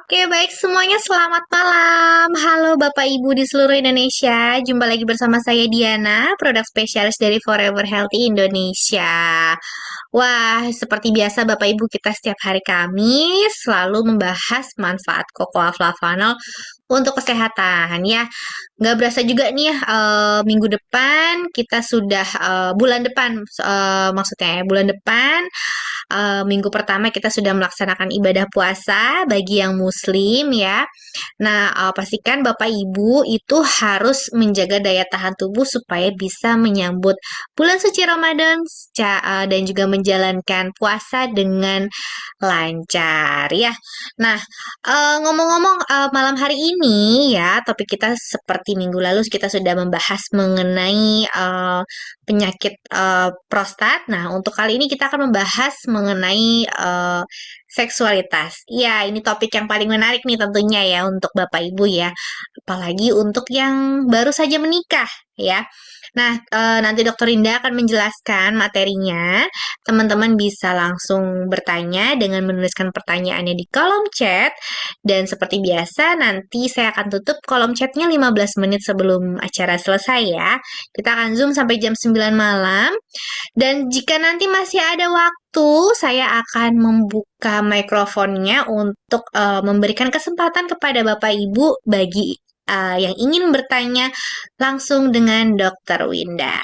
Oke, baik semuanya selamat malam. Halo Bapak Ibu di seluruh Indonesia. Jumpa lagi bersama saya Diana, produk spesialis dari Forever Healthy Indonesia. Wah, seperti biasa Bapak Ibu kita setiap hari Kamis selalu membahas manfaat cocoa flavanol untuk kesehatan ya. Nggak berasa juga nih ya, minggu depan kita sudah, bulan depan, maksudnya ya, bulan depan minggu pertama kita sudah melaksanakan ibadah puasa bagi yang muslim ya. Nah, pastikan Bapak Ibu itu harus menjaga daya tahan tubuh supaya bisa menyambut bulan suci Ramadan dan juga menjalankan puasa dengan lancar ya. Nah, ngomong-ngomong malam hari ini ya, topik kita seperti minggu lalu kita sudah membahas mengenai penyakit prostat. Nah, untuk kali ini kita akan membahas mengenai seksualitas. Ya, ini topik yang paling menarik nih tentunya ya untuk Bapak Ibu ya. Apalagi untuk yang baru saja menikah ya. Nah, nanti Dokter Indah akan menjelaskan materinya. Teman-teman bisa langsung bertanya dengan menuliskan pertanyaannya di kolom chat. Dan seperti biasa, nanti saya akan tutup kolom chatnya 15 menit sebelum acara selesai ya. Kita akan Zoom sampai jam 9 malam. Dan jika nanti masih ada waktu, saya akan membuka mikrofonnya untuk memberikan kesempatan kepada Bapak Ibu bagi yang ingin bertanya langsung dengan Dokter Winda.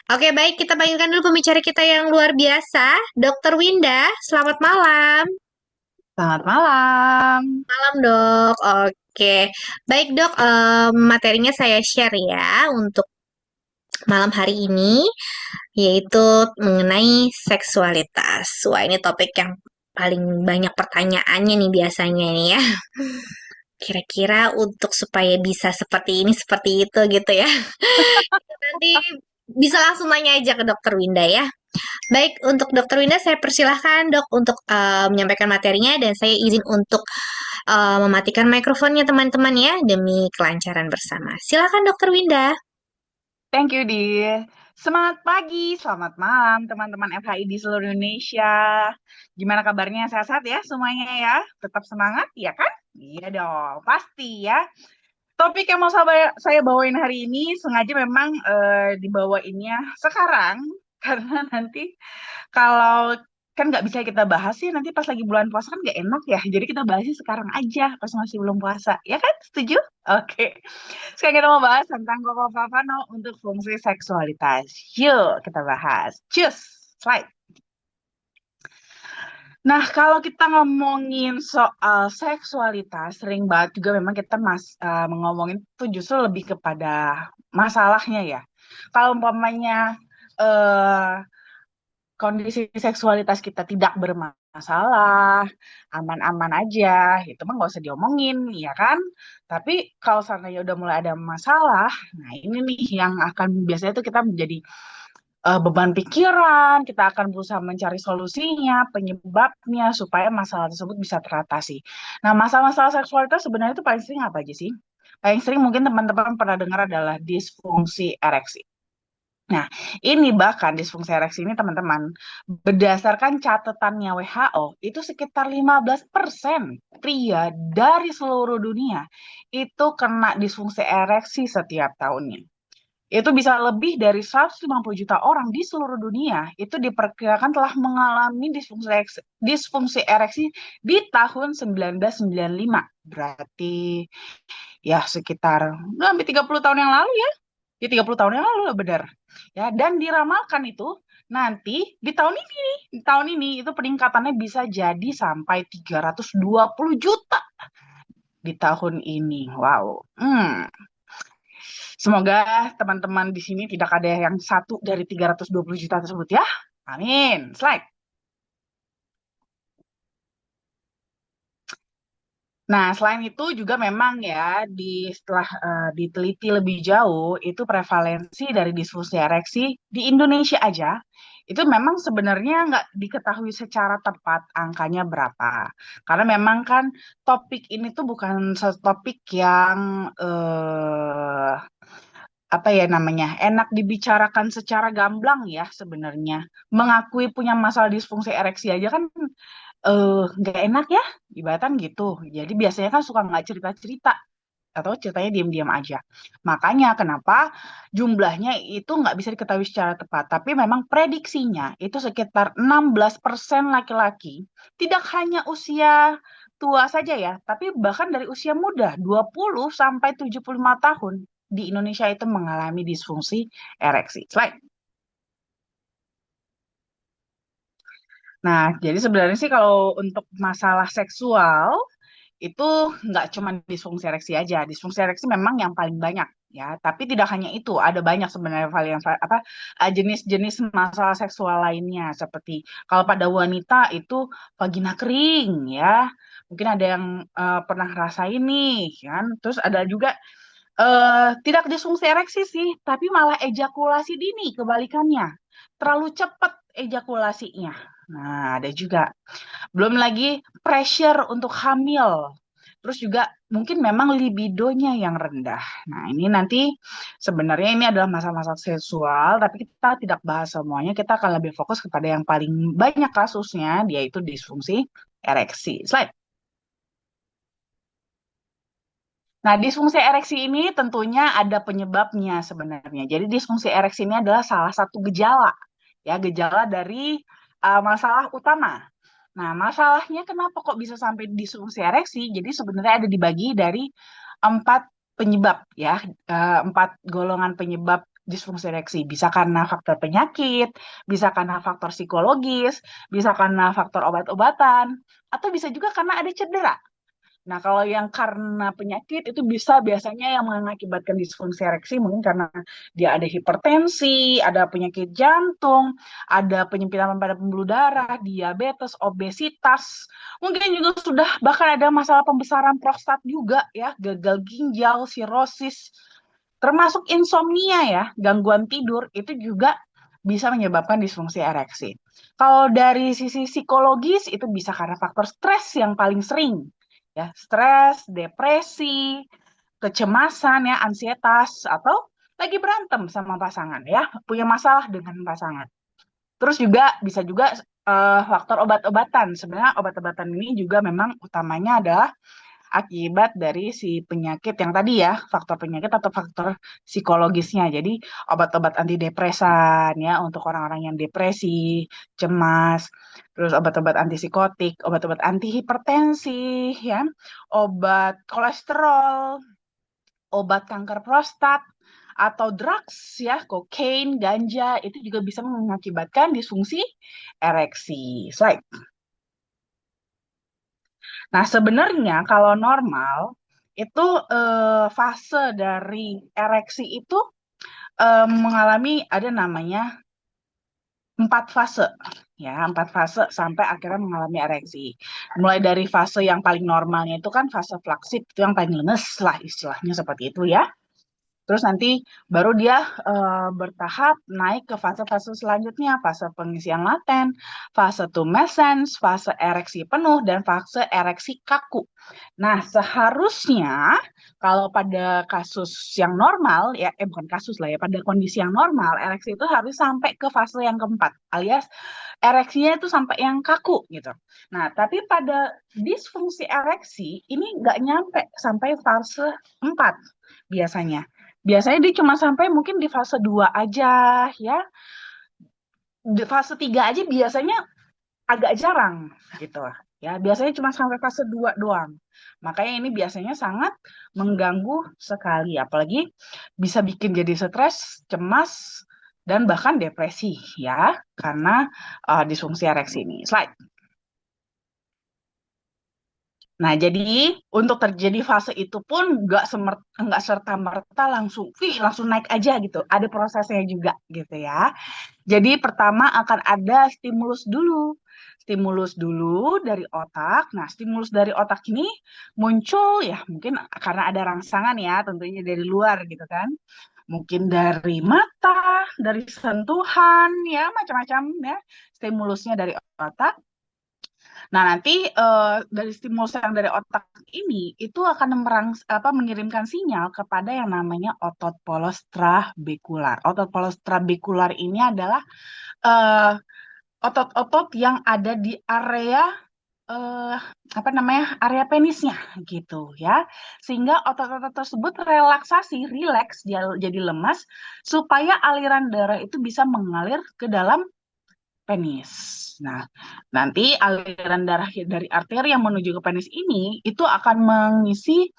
Oke, baik, kita panggilkan dulu pembicara kita yang luar biasa, Dokter Winda. Selamat malam. Selamat malam. Malam, Dok. Oke, baik, Dok. Materinya saya share ya untuk malam hari ini, yaitu mengenai seksualitas. Wah, ini topik yang paling banyak pertanyaannya nih biasanya nih ya. Kira-kira untuk supaya bisa seperti ini, seperti itu gitu ya. Nanti bisa langsung nanya aja ke Dokter Winda ya. Baik, untuk Dokter Winda saya persilahkan dok untuk menyampaikan materinya dan saya izin untuk mematikan mikrofonnya teman-teman ya demi kelancaran bersama. Silakan Dokter Winda. Thank you, Di. Semangat pagi, selamat malam teman-teman FHI di seluruh Indonesia. Gimana kabarnya? Sehat-sehat ya semuanya ya? Tetap semangat ya kan? Iya dong, pasti ya. Topik yang mau saya bawain hari ini sengaja memang dibawainnya sekarang karena nanti kalau kan nggak bisa kita bahas sih nanti pas lagi bulan puasa kan nggak enak ya. Jadi kita bahasnya sekarang aja pas masih belum puasa. Ya kan? Setuju? Oke. Sekarang kita mau bahas tentang Koko Pavano untuk fungsi seksualitas. Yuk kita bahas. Cus. Slide. Nah, kalau kita ngomongin soal seksualitas, sering banget juga memang kita ngomongin itu justru lebih kepada masalahnya ya. Kalau umpamanya eh, kondisi seksualitas kita tidak bermasalah, aman-aman aja, itu mah nggak usah diomongin, ya kan? Tapi kalau seandainya udah mulai ada masalah, nah ini nih yang akan biasanya tuh kita menjadi beban pikiran, kita akan berusaha mencari solusinya, penyebabnya, supaya masalah tersebut bisa teratasi. Nah, masalah-masalah seksualitas sebenarnya itu paling sering apa aja sih? Paling sering mungkin teman-teman pernah dengar adalah disfungsi ereksi. Nah, ini bahkan disfungsi ereksi ini teman-teman, berdasarkan catatannya WHO, itu sekitar 15% pria dari seluruh dunia itu kena disfungsi ereksi setiap tahunnya. Itu bisa lebih dari 150 juta orang di seluruh dunia itu diperkirakan telah mengalami disfungsi ereksi di tahun 1995. Berarti ya sekitar hampir 30 tahun yang lalu ya. Ya 30 tahun yang lalu lah benar. Ya, dan diramalkan itu nanti di tahun ini di tahun ini itu peningkatannya bisa jadi sampai 320 juta di tahun ini. Wow. Semoga teman-teman di sini tidak ada yang satu dari 320 juta tersebut ya. Amin. Slide. Nah, selain itu juga memang ya setelah diteliti lebih jauh itu prevalensi dari disfungsi ereksi di Indonesia aja itu memang sebenarnya nggak diketahui secara tepat angkanya berapa. Karena memang kan topik ini tuh bukan satu topik yang apa ya namanya enak dibicarakan secara gamblang ya sebenarnya. Mengakui punya masalah disfungsi ereksi aja kan nggak enak ya, ibaratkan gitu. Jadi biasanya kan suka nggak cerita-cerita atau ceritanya diam-diam aja. Makanya kenapa jumlahnya itu nggak bisa diketahui secara tepat. Tapi memang prediksinya itu sekitar 16% laki-laki. Tidak hanya usia tua saja ya, tapi bahkan dari usia muda, 20 sampai 75 tahun di Indonesia itu mengalami disfungsi ereksi. Slide. Nah, jadi sebenarnya sih kalau untuk masalah seksual itu nggak cuma disfungsi ereksi aja. Disfungsi ereksi memang yang paling banyak ya, tapi tidak hanya itu, ada banyak sebenarnya jenis-jenis masalah seksual lainnya seperti kalau pada wanita itu vagina kering ya. Mungkin ada yang pernah rasain nih kan. Terus ada juga tidak disfungsi ereksi sih, tapi malah ejakulasi dini kebalikannya. Terlalu cepat ejakulasinya. Nah, ada juga. Belum lagi pressure untuk hamil. Terus juga mungkin memang libidonya yang rendah. Nah, ini nanti sebenarnya ini adalah masa-masa seksual, tapi kita tidak bahas semuanya. Kita akan lebih fokus kepada yang paling banyak kasusnya, yaitu disfungsi ereksi. Slide. Nah, disfungsi ereksi ini tentunya ada penyebabnya sebenarnya. Jadi disfungsi ereksi ini adalah salah satu gejala, ya gejala dari masalah utama. Nah, masalahnya kenapa kok bisa sampai disfungsi ereksi? Jadi sebenarnya ada dibagi dari 4 penyebab ya, 4 golongan penyebab disfungsi ereksi. Bisa karena faktor penyakit, bisa karena faktor psikologis, bisa karena faktor obat-obatan, atau bisa juga karena ada cedera. Nah, kalau yang karena penyakit itu bisa biasanya yang mengakibatkan disfungsi ereksi mungkin karena dia ada hipertensi, ada penyakit jantung, ada penyempitan pada pembuluh darah, diabetes, obesitas. Mungkin juga sudah bahkan ada masalah pembesaran prostat juga ya, gagal ginjal, sirosis, termasuk insomnia ya, gangguan tidur itu juga bisa menyebabkan disfungsi ereksi. Kalau dari sisi psikologis itu bisa karena faktor stres yang paling sering ya, stres, depresi, kecemasan ya, ansietas atau lagi berantem sama pasangan ya, punya masalah dengan pasangan. Terus juga bisa juga faktor obat-obatan. Sebenarnya obat-obatan ini juga memang utamanya adalah akibat dari si penyakit yang tadi ya, faktor penyakit atau faktor psikologisnya. Jadi obat-obat antidepresan ya untuk orang-orang yang depresi, cemas, terus obat-obat antipsikotik, obat-obat antihipertensi ya, obat kolesterol, obat kanker prostat atau drugs ya, kokain, ganja itu juga bisa mengakibatkan disfungsi ereksi. Slide. Nah, sebenarnya kalau normal itu fase dari ereksi itu mengalami ada namanya 4 fase ya, 4 fase sampai akhirnya mengalami ereksi. Mulai dari fase yang paling normalnya itu kan fase flaksip itu yang paling lemes lah istilahnya seperti itu ya. Terus nanti baru dia bertahap naik ke fase-fase selanjutnya, fase pengisian laten, fase tumescens, fase ereksi penuh, dan fase ereksi kaku. Nah, seharusnya kalau pada kasus yang normal, ya, bukan kasus lah ya, pada kondisi yang normal, ereksi itu harus sampai ke fase yang keempat, alias ereksinya itu sampai yang kaku gitu. Nah, tapi pada disfungsi ereksi, ini nggak nyampe sampai fase 4 biasanya. Biasanya dia cuma sampai mungkin di fase 2 aja ya. Di fase 3 aja biasanya agak jarang gitu. Ya, biasanya cuma sampai fase 2 doang. Makanya ini biasanya sangat mengganggu sekali, apalagi bisa bikin jadi stres, cemas, dan bahkan depresi ya, karena disfungsi ereksi ini. Slide. Nah, jadi untuk terjadi fase itu pun nggak serta merta langsung, langsung naik aja gitu. Ada prosesnya juga gitu ya. Jadi pertama akan ada stimulus dulu dari otak. Nah, stimulus dari otak ini muncul ya mungkin karena ada rangsangan ya, tentunya dari luar gitu kan. Mungkin dari mata, dari sentuhan, ya macam-macam ya. Stimulusnya dari otak. Nah, nanti dari stimulus yang dari otak ini itu akan mengirimkan sinyal kepada yang namanya otot polos trabekular. Otot polos trabekular ini adalah eh, otot-otot yang ada di area eh, apa namanya area penisnya gitu ya, sehingga otot-otot tersebut relaksasi, rileks, dia jadi lemas supaya aliran darah itu bisa mengalir ke dalam penis. Nah, nanti aliran darah dari arteri yang menuju ke penis ini itu akan mengisi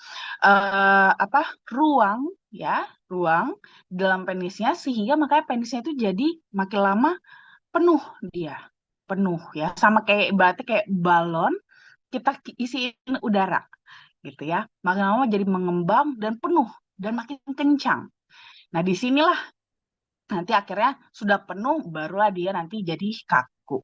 apa ruang ya, ruang dalam penisnya sehingga makanya penisnya itu jadi makin lama penuh dia, penuh ya, sama kayak berarti kayak balon kita isiin udara gitu ya. Makin lama jadi mengembang dan penuh dan makin kencang. Nah, disinilah nanti akhirnya sudah penuh barulah dia nanti jadi kaku.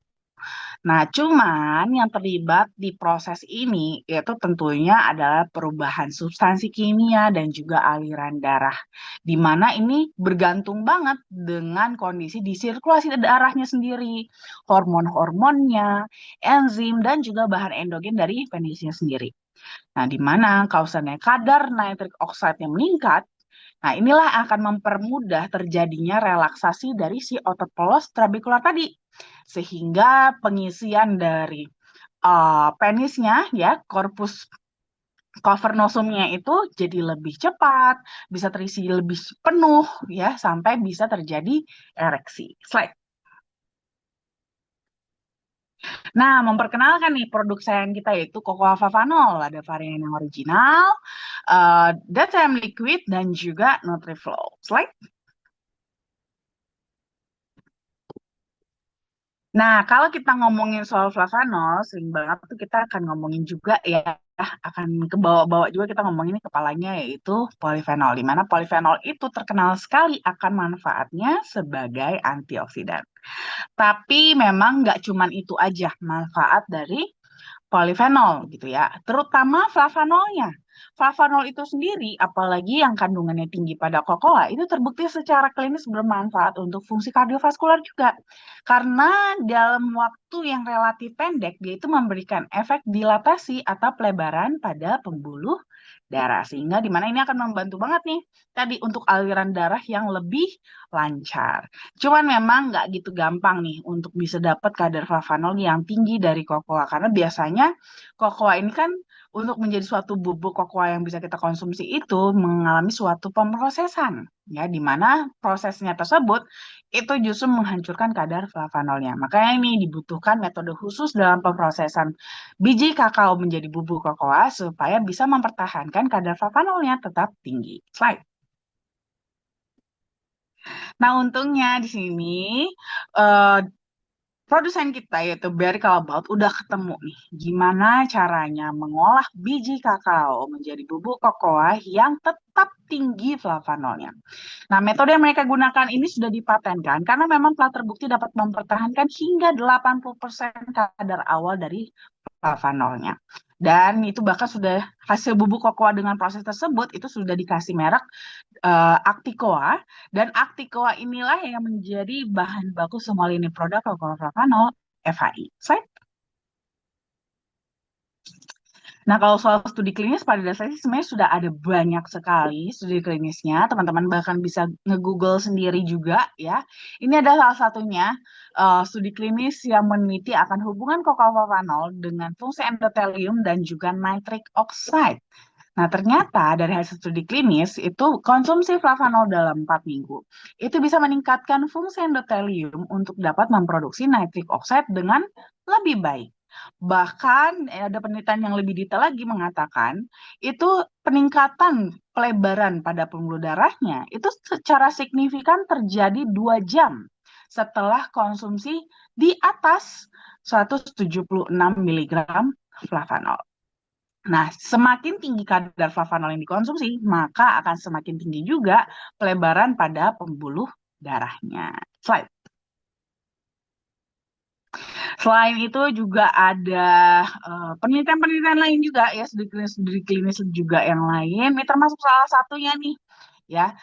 Nah, cuman yang terlibat di proses ini yaitu tentunya adalah perubahan substansi kimia dan juga aliran darah. Di mana ini bergantung banget dengan kondisi di sirkulasi darahnya sendiri, hormon-hormonnya, enzim, dan juga bahan endogen dari penisnya sendiri. Nah, di mana kalau misalnya kadar nitric oxide yang meningkat, nah inilah akan mempermudah terjadinya relaksasi dari si otot polos trabekular tadi. Sehingga pengisian dari penisnya ya, korpus cavernosumnya itu jadi lebih cepat, bisa terisi lebih penuh ya, sampai bisa terjadi ereksi. Slide. Nah, memperkenalkan nih produk sayangan kita yaitu Cocoa Favanol. Ada varian yang original, Daytime Liquid, dan juga Nutriflow. Slide. Nah, kalau kita ngomongin soal flavanol, sering banget tuh kita akan ngomongin juga ya, akan ke bawah-bawah juga kita ngomongin kepalanya yaitu polifenol. Di mana polifenol itu terkenal sekali akan manfaatnya sebagai antioksidan. Tapi memang nggak cuman itu aja manfaat dari polifenol gitu ya, terutama flavanolnya. Flavanol itu sendiri, apalagi yang kandungannya tinggi pada kokoa, itu terbukti secara klinis bermanfaat untuk fungsi kardiovaskular juga. Karena dalam waktu yang relatif pendek, dia itu memberikan efek dilatasi atau pelebaran pada pembuluh darah. Sehingga di mana ini akan membantu banget nih tadi untuk aliran darah yang lebih lancar. Cuman memang nggak gitu gampang nih untuk bisa dapat kadar flavanol yang tinggi dari kokoa. Karena biasanya kokoa ini kan untuk menjadi suatu bubuk kokoa yang bisa kita konsumsi itu mengalami suatu pemrosesan. Ya, di mana prosesnya tersebut itu justru menghancurkan kadar flavanolnya. Makanya ini dibutuhkan metode khusus dalam pemrosesan biji kakao menjadi bubuk kokoa supaya bisa mempertahankan kadar flavanolnya tetap tinggi. Slide. Nah, untungnya di sini eh, produsen kita yaitu Berry Callebaut udah ketemu nih gimana caranya mengolah biji kakao menjadi bubuk kokoa yang tetap tinggi flavanolnya. Nah, metode yang mereka gunakan ini sudah dipatenkan karena memang telah terbukti dapat mempertahankan hingga 80% kadar awal dari flavanolnya. Dan itu bahkan sudah hasil bubuk kokoa dengan proses tersebut itu sudah dikasih merek Acticoa, dan Acticoa inilah yang menjadi bahan baku semua lini produk Cocoa Flavanol FHI. Slide. Nah, kalau soal studi klinis pada dasarnya sebenarnya sudah ada banyak sekali studi klinisnya. Teman-teman bahkan bisa nge-google sendiri juga ya. Ini adalah salah satunya studi klinis yang meneliti akan hubungan kokaolvanol dengan fungsi endotelium dan juga nitric oxide. Nah, ternyata dari hasil studi klinis itu konsumsi flavanol dalam 4 minggu itu bisa meningkatkan fungsi endotelium untuk dapat memproduksi nitric oxide dengan lebih baik. Bahkan ada penelitian yang lebih detail lagi mengatakan itu peningkatan pelebaran pada pembuluh darahnya itu secara signifikan terjadi 2 jam setelah konsumsi di atas 176 miligram flavanol. Nah, semakin tinggi kadar flavanol yang dikonsumsi, maka akan semakin tinggi juga pelebaran pada pembuluh darahnya. Slide. Selain itu juga ada penelitian-penelitian lain juga ya, studi klinis juga yang lain. Ini termasuk salah satunya nih ya,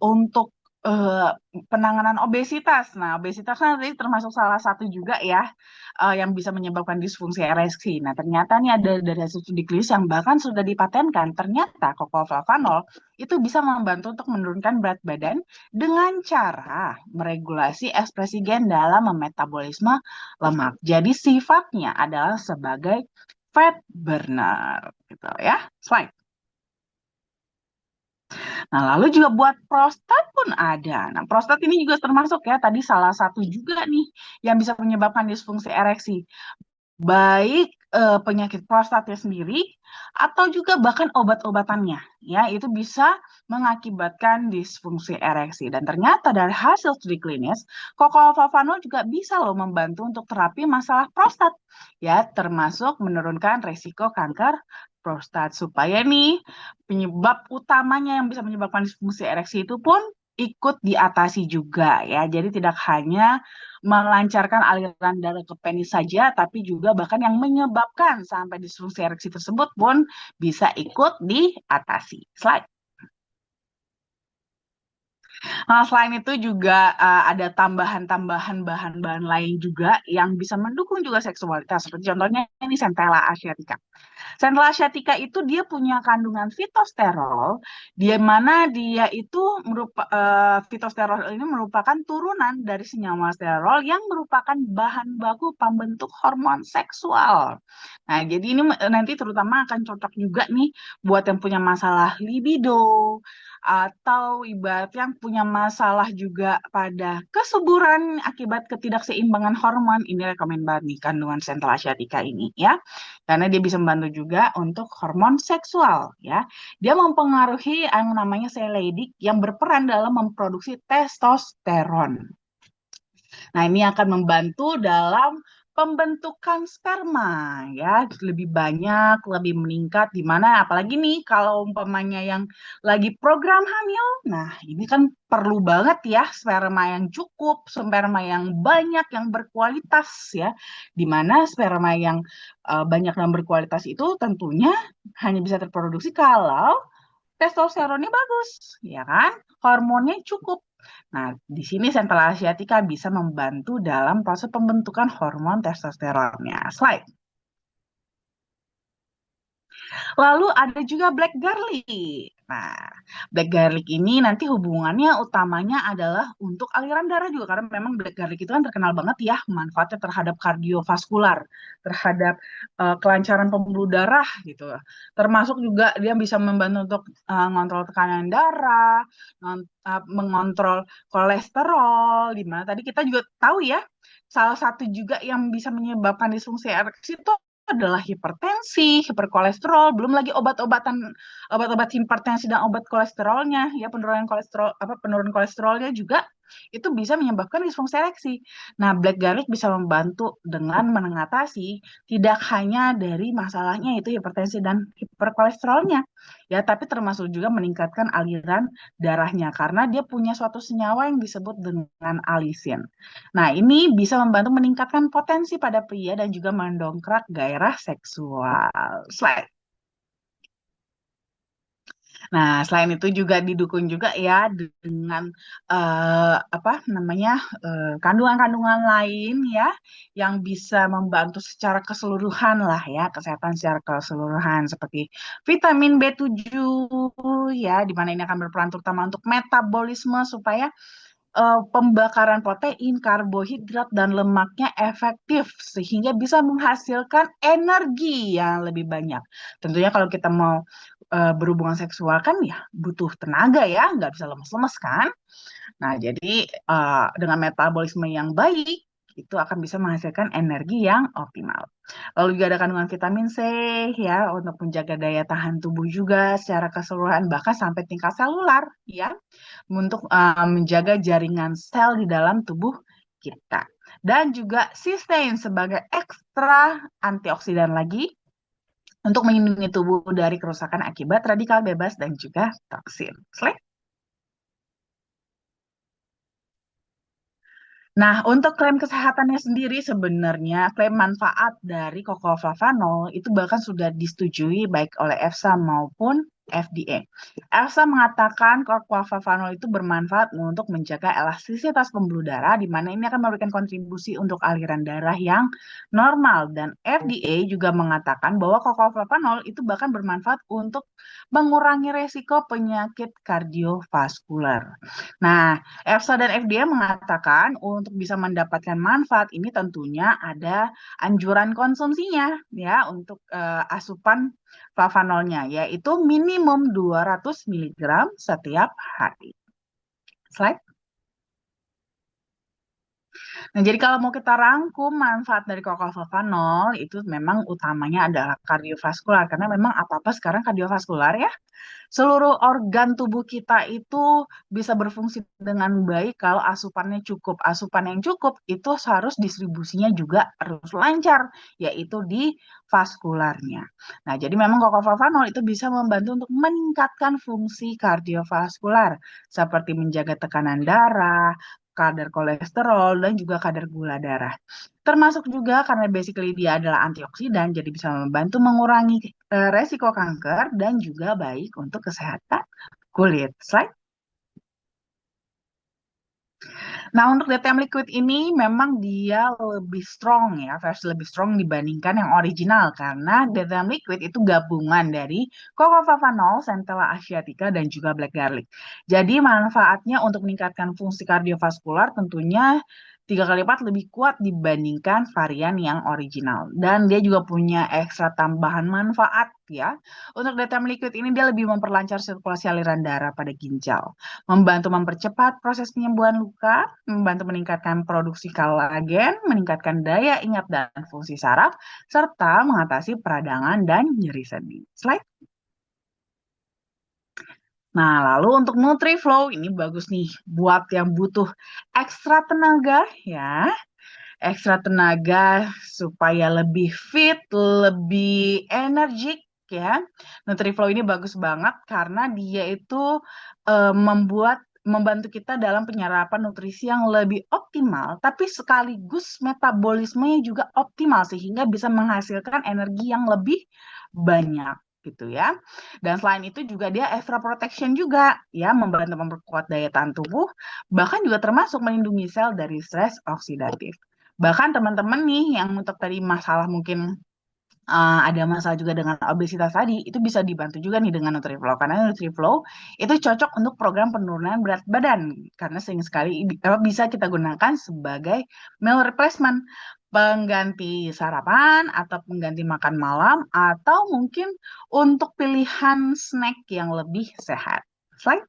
untuk eh, penanganan obesitas. Nah, obesitas kan tadi termasuk salah satu juga ya yang bisa menyebabkan disfungsi ereksi. Nah, ternyata nih ada dari hasil studi klinis yang bahkan sudah dipatenkan, ternyata kokolflavanol itu bisa membantu untuk menurunkan berat badan dengan cara meregulasi ekspresi gen dalam memetabolisme lemak. Jadi sifatnya adalah sebagai fat burner gitu ya. Slide. Nah, lalu juga buat prostat pun ada. Nah, prostat ini juga termasuk ya, tadi salah satu juga nih yang bisa menyebabkan disfungsi ereksi. Baik penyakit prostatnya sendiri atau juga bahkan obat-obatannya. Ya, itu bisa mengakibatkan disfungsi ereksi. Dan ternyata dari hasil studi klinis, kokolflavanol juga bisa loh membantu untuk terapi masalah prostat. Ya, termasuk menurunkan resiko kanker prostat supaya nih penyebab utamanya yang bisa menyebabkan disfungsi ereksi itu pun ikut diatasi juga ya. Jadi tidak hanya melancarkan aliran darah ke penis saja, tapi juga bahkan yang menyebabkan sampai disfungsi ereksi tersebut pun bisa ikut diatasi. Slide. Nah, selain itu juga ada tambahan-tambahan bahan-bahan lain juga yang bisa mendukung juga seksualitas. Seperti contohnya ini Centella asiatica. Centella asiatica itu dia punya kandungan fitosterol, di mana dia itu fitosterol ini merupakan turunan dari senyawa sterol yang merupakan bahan baku pembentuk hormon seksual. Nah, jadi ini nanti terutama akan cocok juga nih buat yang punya masalah libido atau ibarat yang punya masalah juga pada kesuburan akibat ketidakseimbangan hormon. Ini rekomen banget nih kandungan Centella asiatica ini ya karena dia bisa membantu juga untuk hormon seksual ya. Dia mempengaruhi yang namanya sel Leydig yang berperan dalam memproduksi testosteron. Nah, ini akan membantu dalam pembentukan sperma ya, lebih banyak, lebih meningkat di mana apalagi nih kalau umpamanya yang lagi program hamil. Nah, ini kan perlu banget ya sperma yang cukup, sperma yang banyak yang berkualitas ya. Di mana sperma yang banyak dan berkualitas itu tentunya hanya bisa terproduksi kalau testosteronnya bagus, ya kan? Hormonnya cukup. Nah, di sini Centella asiatica bisa membantu dalam proses pembentukan hormon testosteronnya. Slide. Lalu ada juga black garlic. Nah, black garlic ini nanti hubungannya utamanya adalah untuk aliran darah juga karena memang black garlic itu kan terkenal banget ya manfaatnya terhadap kardiovaskular, terhadap kelancaran pembuluh darah gitu. Termasuk juga dia bisa membantu untuk mengontrol tekanan darah, mengontrol kolesterol, di mana tadi kita juga tahu ya salah satu juga yang bisa menyebabkan disfungsi ereksi itu adalah hipertensi, hiperkolesterol, belum lagi obat-obat hipertensi dan obat kolesterolnya, ya penurunan kolesterol penurun kolesterolnya juga itu bisa menyebabkan disfungsi ereksi. Nah, black garlic bisa membantu dengan mengatasi tidak hanya dari masalahnya itu hipertensi dan hiperkolesterolnya, ya, tapi termasuk juga meningkatkan aliran darahnya karena dia punya suatu senyawa yang disebut dengan alisin. Nah, ini bisa membantu meningkatkan potensi pada pria dan juga mendongkrak gairah seksual. Slide. Nah, selain itu juga didukung juga ya dengan apa namanya kandungan-kandungan lain ya yang bisa membantu secara keseluruhan lah ya kesehatan secara keseluruhan seperti vitamin B7 ya di mana ini akan berperan terutama untuk metabolisme supaya pembakaran protein, karbohidrat, dan lemaknya efektif sehingga bisa menghasilkan energi yang lebih banyak. Tentunya kalau kita mau berhubungan seksual kan ya butuh tenaga ya, nggak bisa lemes-lemes kan. Nah, jadi dengan metabolisme yang baik, itu akan bisa menghasilkan energi yang optimal. Lalu juga ada kandungan vitamin C ya untuk menjaga daya tahan tubuh juga secara keseluruhan bahkan sampai tingkat selular ya untuk menjaga jaringan sel di dalam tubuh kita. Dan juga cysteine sebagai ekstra antioksidan lagi untuk melindungi tubuh dari kerusakan akibat radikal bebas dan juga toksin. Slide. Nah, untuk klaim kesehatannya sendiri sebenarnya klaim manfaat dari kokolflavanol itu bahkan sudah disetujui baik oleh EFSA maupun FDA. EFSA mengatakan quafavanol itu bermanfaat untuk menjaga elastisitas pembuluh darah, di mana ini akan memberikan kontribusi untuk aliran darah yang normal. Dan FDA juga mengatakan bahwa quafavanol itu bahkan bermanfaat untuk mengurangi resiko penyakit kardiovaskular. Nah, EFSA dan FDA mengatakan untuk bisa mendapatkan manfaat ini tentunya ada anjuran konsumsinya ya untuk asupan flavanolnya, yaitu minimum 200 mg setiap hari. Slide. Nah, jadi kalau mau kita rangkum manfaat dari flavanol, itu memang utamanya adalah kardiovaskular, karena memang apa-apa sekarang kardiovaskular ya. Seluruh organ tubuh kita itu bisa berfungsi dengan baik kalau asupannya cukup. Asupan yang cukup itu harus distribusinya juga harus lancar, yaitu di vaskularnya. Nah, jadi memang kokofavanol itu bisa membantu untuk meningkatkan fungsi kardiovaskular, seperti menjaga tekanan darah, kadar kolesterol, dan juga kadar gula darah. Termasuk juga karena basically dia adalah antioksidan, jadi bisa membantu mengurangi resiko kanker dan juga baik untuk kesehatan kulit. Slide. Nah, untuk DTM liquid ini memang dia lebih strong ya, versi lebih strong dibandingkan yang original karena DTM liquid itu gabungan dari Cocofavanol, Centella asiatica, dan juga black garlic. Jadi manfaatnya untuk meningkatkan fungsi kardiovaskular tentunya 3 kali lipat lebih kuat dibandingkan varian yang original. Dan dia juga punya ekstra tambahan manfaat ya. Untuk DTM liquid ini dia lebih memperlancar sirkulasi aliran darah pada ginjal, membantu mempercepat proses penyembuhan luka, membantu meningkatkan produksi kolagen, meningkatkan daya ingat dan fungsi saraf, serta mengatasi peradangan dan nyeri sendi. Slide. Nah, lalu untuk NutriFlow ini bagus nih buat yang butuh ekstra tenaga ya. Ekstra tenaga supaya lebih fit, lebih energik ya. NutriFlow ini bagus banget karena dia itu membantu kita dalam penyerapan nutrisi yang lebih optimal, tapi sekaligus metabolismenya juga optimal sehingga bisa menghasilkan energi yang lebih banyak gitu ya. Dan selain itu juga dia extra protection juga ya, membantu memperkuat daya tahan tubuh, bahkan juga termasuk melindungi sel dari stres oksidatif. Bahkan teman-teman nih yang untuk tadi masalah mungkin ada masalah juga dengan obesitas tadi, itu bisa dibantu juga nih dengan NutriFlow. Karena NutriFlow itu cocok untuk program penurunan berat badan. Karena sering sekali bisa kita gunakan sebagai meal replacement. Pengganti sarapan atau pengganti makan malam atau mungkin untuk pilihan snack yang lebih sehat. Slide.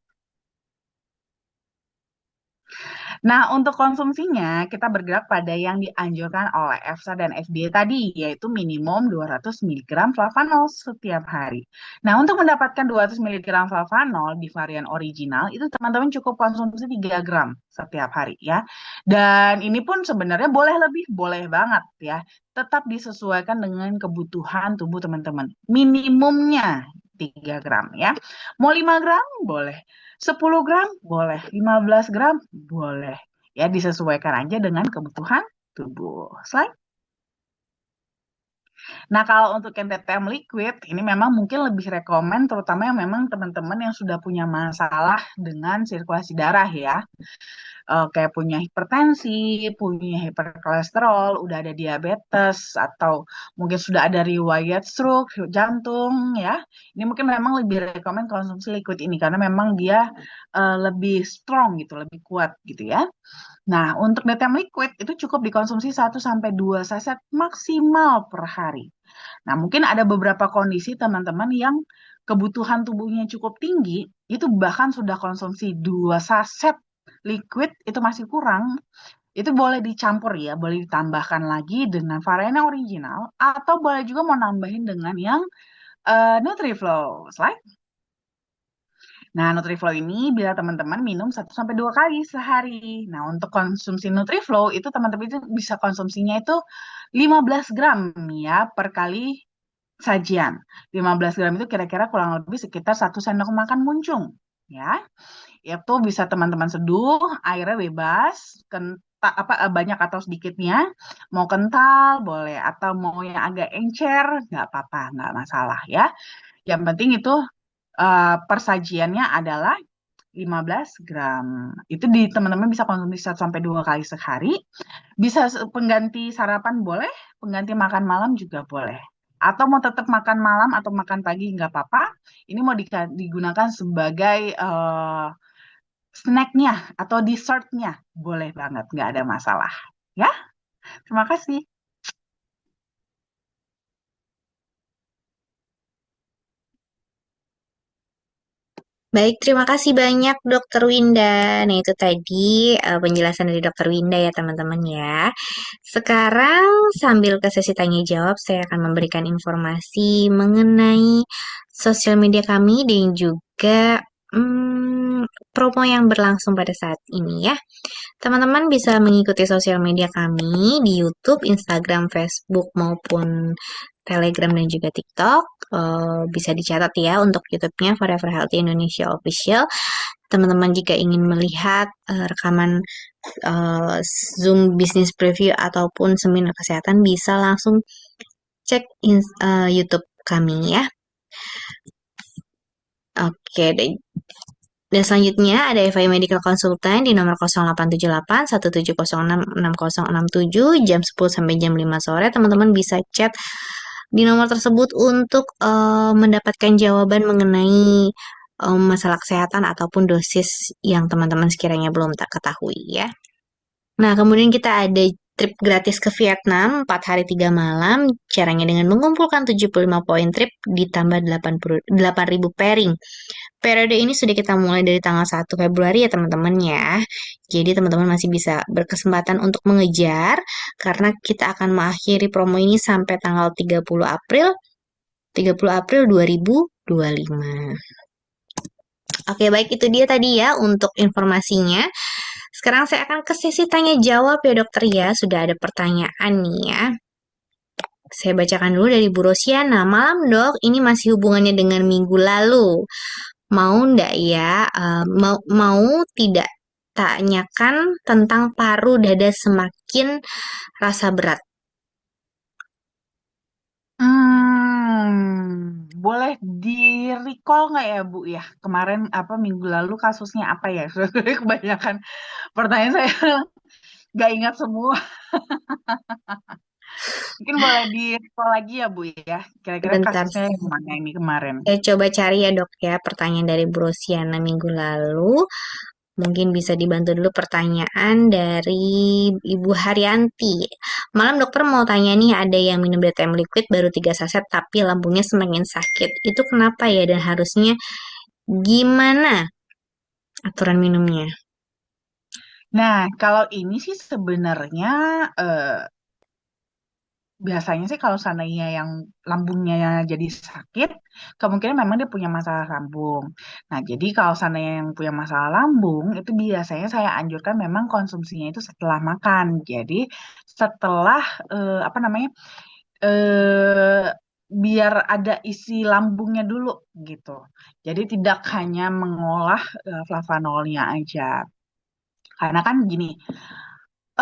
Nah, untuk konsumsinya, kita bergerak pada yang dianjurkan oleh EFSA dan FDA tadi, yaitu minimum 200 mg flavanol setiap hari. Nah, untuk mendapatkan 200 mg flavanol di varian original, itu teman-teman cukup konsumsi 3 gram setiap hari ya. Dan ini pun sebenarnya boleh lebih, boleh banget ya. Tetap disesuaikan dengan kebutuhan tubuh teman-teman. Minimumnya 3 gram ya. Mau 5 gram? Boleh. 10 gram boleh, 15 gram boleh. Ya, disesuaikan aja dengan kebutuhan tubuh. Slide. Nah, kalau untuk yang TTM liquid, ini memang mungkin lebih rekomen, terutama yang memang teman-teman yang sudah punya masalah dengan sirkulasi darah ya. Kayak punya hipertensi, punya hiperkolesterol, udah ada diabetes, atau mungkin sudah ada riwayat stroke, jantung ya. Ini mungkin memang lebih rekomen konsumsi liquid ini karena memang dia lebih strong gitu, lebih kuat gitu ya. Nah, untuk DTM liquid itu cukup dikonsumsi 1 sampai 2 saset maksimal per hari. Nah, mungkin ada beberapa kondisi teman-teman yang kebutuhan tubuhnya cukup tinggi, itu bahkan sudah konsumsi 2 saset liquid itu masih kurang. Itu boleh dicampur ya, boleh ditambahkan lagi dengan varian yang original, atau boleh juga mau nambahin dengan yang NutriFlow. Slide. Nah, NutriFlow ini bila teman-teman minum 1 sampai 2 kali sehari. Nah, untuk konsumsi NutriFlow itu teman-teman itu bisa konsumsinya itu 15 gram ya per kali sajian. 15 gram itu kira-kira kurang lebih sekitar 1 sendok makan muncung. Ya, itu bisa teman-teman seduh, airnya bebas, banyak atau sedikitnya. Mau kental boleh, atau mau yang agak encer, nggak apa-apa, nggak masalah ya. Yang penting itu persajiannya adalah 15 gram. Itu teman-teman bisa konsumsi 1 sampai 2 kali sehari. Bisa pengganti sarapan boleh, pengganti makan malam juga boleh. Atau mau tetap makan malam atau makan pagi nggak apa-apa. Ini mau digunakan sebagai snacknya atau dessertnya. Boleh banget, nggak ada masalah. Ya, terima kasih. Baik, terima kasih banyak Dokter Winda. Nah, itu tadi penjelasan dari Dokter Winda ya, teman-teman ya. Sekarang sambil ke sesi tanya jawab, saya akan memberikan informasi mengenai sosial media kami dan juga promo yang berlangsung pada saat ini ya. Teman-teman bisa mengikuti sosial media kami di YouTube, Instagram, Facebook, maupun Telegram dan juga TikTok. Bisa dicatat ya untuk YouTube-nya Forever Healthy Indonesia Official. Teman-teman jika ingin melihat rekaman eh, Zoom Business Preview ataupun seminar kesehatan bisa langsung cek YouTube kami ya. Oke, dan selanjutnya ada FI Medical Consultant di nomor 0878 1706 6067 jam 10 sampai jam 5 sore. Teman-teman bisa chat di nomor tersebut untuk mendapatkan jawaban mengenai masalah kesehatan ataupun dosis yang teman-teman sekiranya belum tak ketahui ya. Nah, kemudian kita ada trip gratis ke Vietnam 4 hari 3 malam. Caranya dengan mengumpulkan 75 poin trip ditambah 8.000 pairing. Periode ini sudah kita mulai dari tanggal 1 Februari ya teman-teman ya. Jadi teman-teman masih bisa berkesempatan untuk mengejar karena kita akan mengakhiri promo ini sampai tanggal 30 April 2025. Oke, baik itu dia tadi ya untuk informasinya. Sekarang saya akan ke sesi tanya jawab ya dokter ya. Sudah ada pertanyaan nih ya. Saya bacakan dulu dari Bu Rosiana. Malam dok, ini masih hubungannya dengan minggu lalu. Mau ndak ya? Mau tidak tanyakan tentang paru dada semakin rasa berat. Boleh di-recall nggak ya Bu ya? Kemarin apa minggu lalu kasusnya apa ya? Kebanyakan pertanyaan saya nggak ingat semua. Mungkin boleh di-recall lagi ya Bu ya. Kira-kira Sebentar, kasusnya yang mana ini kemarin? saya coba cari ya dok ya pertanyaan dari Bu Rosiana minggu lalu. Mungkin bisa dibantu dulu pertanyaan dari Ibu Haryanti. Malam dokter mau tanya nih, ada yang minum DTM liquid baru 3 saset tapi lambungnya semakin sakit. Itu kenapa ya dan harusnya gimana aturan minumnya? Nah, kalau ini sih sebenarnya biasanya sih kalau seandainya yang lambungnya jadi sakit, kemungkinan memang dia punya masalah lambung. Nah, jadi kalau seandainya yang punya masalah lambung, itu biasanya saya anjurkan memang konsumsinya itu setelah makan. Jadi setelah apa namanya, eh, biar ada isi lambungnya dulu gitu. Jadi tidak hanya mengolah flavanolnya aja. Karena kan gini,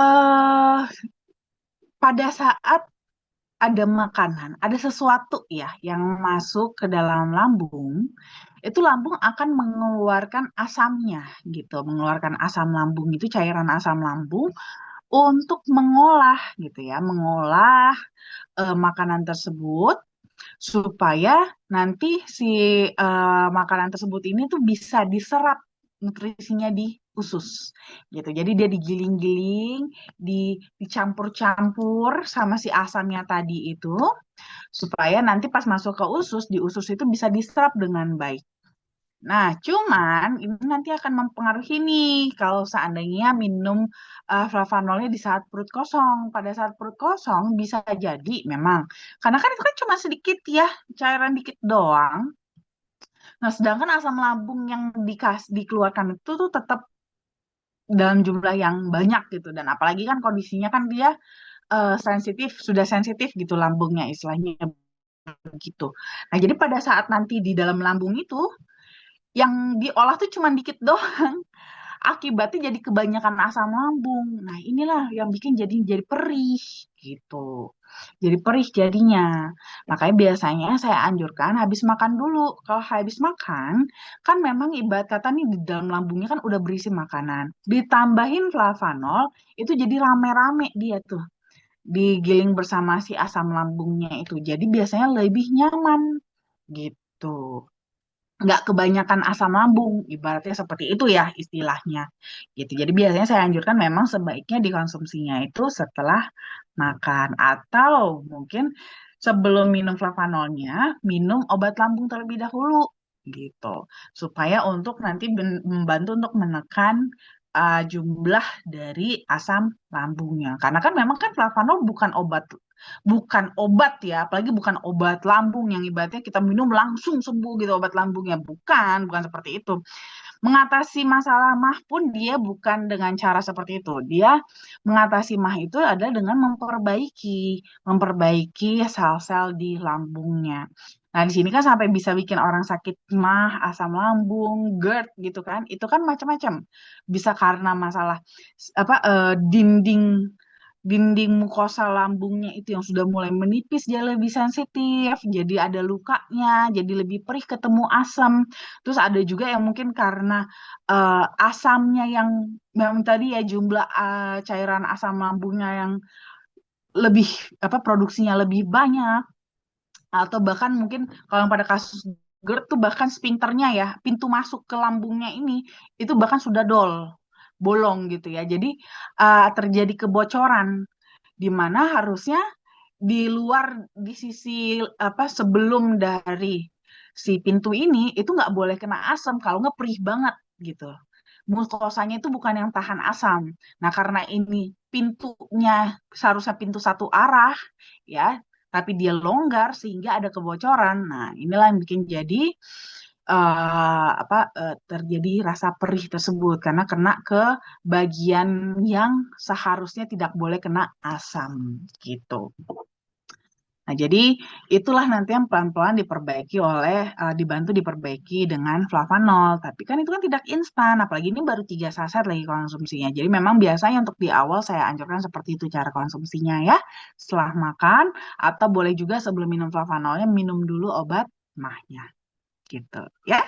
eh pada saat ada makanan, ada sesuatu ya yang masuk ke dalam lambung, itu lambung akan mengeluarkan asamnya gitu, mengeluarkan asam lambung itu cairan asam lambung untuk mengolah gitu ya, mengolah makanan tersebut supaya nanti si makanan tersebut ini tuh bisa diserap nutrisinya di usus gitu. Jadi dia digiling-giling, dicampur-campur sama si asamnya tadi itu supaya nanti pas masuk ke usus di usus itu bisa diserap dengan baik. Nah, cuman ini nanti akan mempengaruhi nih kalau seandainya minum flavanolnya di saat perut kosong. Pada saat perut kosong bisa jadi memang. Karena kan itu kan cuma sedikit ya, cairan dikit doang. Nah, sedangkan asam lambung yang dikeluarkan itu tuh tetap dalam jumlah yang banyak gitu. Dan apalagi kan kondisinya kan dia sensitif, sudah sensitif gitu lambungnya istilahnya begitu. Nah, jadi pada saat nanti di dalam lambung itu yang diolah tuh cuma dikit doang. Akibatnya jadi kebanyakan asam lambung. Nah, inilah yang bikin jadi perih gitu. jadi perih jadinya. Makanya biasanya saya anjurkan habis makan dulu. Kalau habis makan, kan memang ibarat kata nih di dalam lambungnya kan udah berisi makanan. Ditambahin flavanol, itu jadi rame-rame dia tuh. Digiling bersama si asam lambungnya itu. Jadi biasanya lebih nyaman gitu. Nggak kebanyakan asam lambung, ibaratnya seperti itu ya istilahnya. Gitu. Jadi biasanya saya anjurkan memang sebaiknya dikonsumsinya itu setelah makan atau mungkin sebelum minum flavanolnya, minum obat lambung terlebih dahulu gitu. Supaya untuk nanti membantu untuk menekan jumlah dari asam lambungnya. Karena kan memang kan flavanol bukan obat ya, apalagi bukan obat lambung yang ibaratnya kita minum langsung sembuh gitu obat lambungnya. Bukan seperti itu. Mengatasi masalah mah pun dia bukan dengan cara seperti itu. Dia mengatasi mah itu adalah dengan memperbaiki sel-sel di lambungnya. Nah, di sini kan sampai bisa bikin orang sakit mah, asam lambung, GERD gitu kan. Itu kan macam-macam. Bisa karena masalah apa dinding mukosa lambungnya itu yang sudah mulai menipis, dia lebih sensitif, jadi ada lukanya, jadi lebih perih ketemu asam. Terus ada juga yang mungkin karena asamnya yang memang tadi ya jumlah cairan asam lambungnya yang lebih produksinya lebih banyak atau bahkan mungkin kalau yang pada kasus GERD tuh bahkan sphincternya ya pintu masuk ke lambungnya ini itu bahkan sudah bolong gitu ya. Jadi terjadi kebocoran di mana harusnya di luar di sisi sebelum dari si pintu ini itu nggak boleh kena asam kalau nggak perih banget gitu. Mukosanya itu bukan yang tahan asam. Nah, karena ini pintunya seharusnya pintu satu arah ya, tapi dia longgar sehingga ada kebocoran. Nah, inilah yang bikin jadi terjadi rasa perih tersebut karena kena ke bagian yang seharusnya tidak boleh kena asam gitu. Nah, jadi itulah nanti yang pelan-pelan dibantu diperbaiki dengan flavanol. Tapi kan itu kan tidak instan, apalagi ini baru 3 saset lagi konsumsinya. Jadi memang biasanya untuk di awal saya anjurkan seperti itu cara konsumsinya ya. Setelah makan, atau boleh juga sebelum minum flavanolnya, minum dulu obat mahnya. Gitu ya.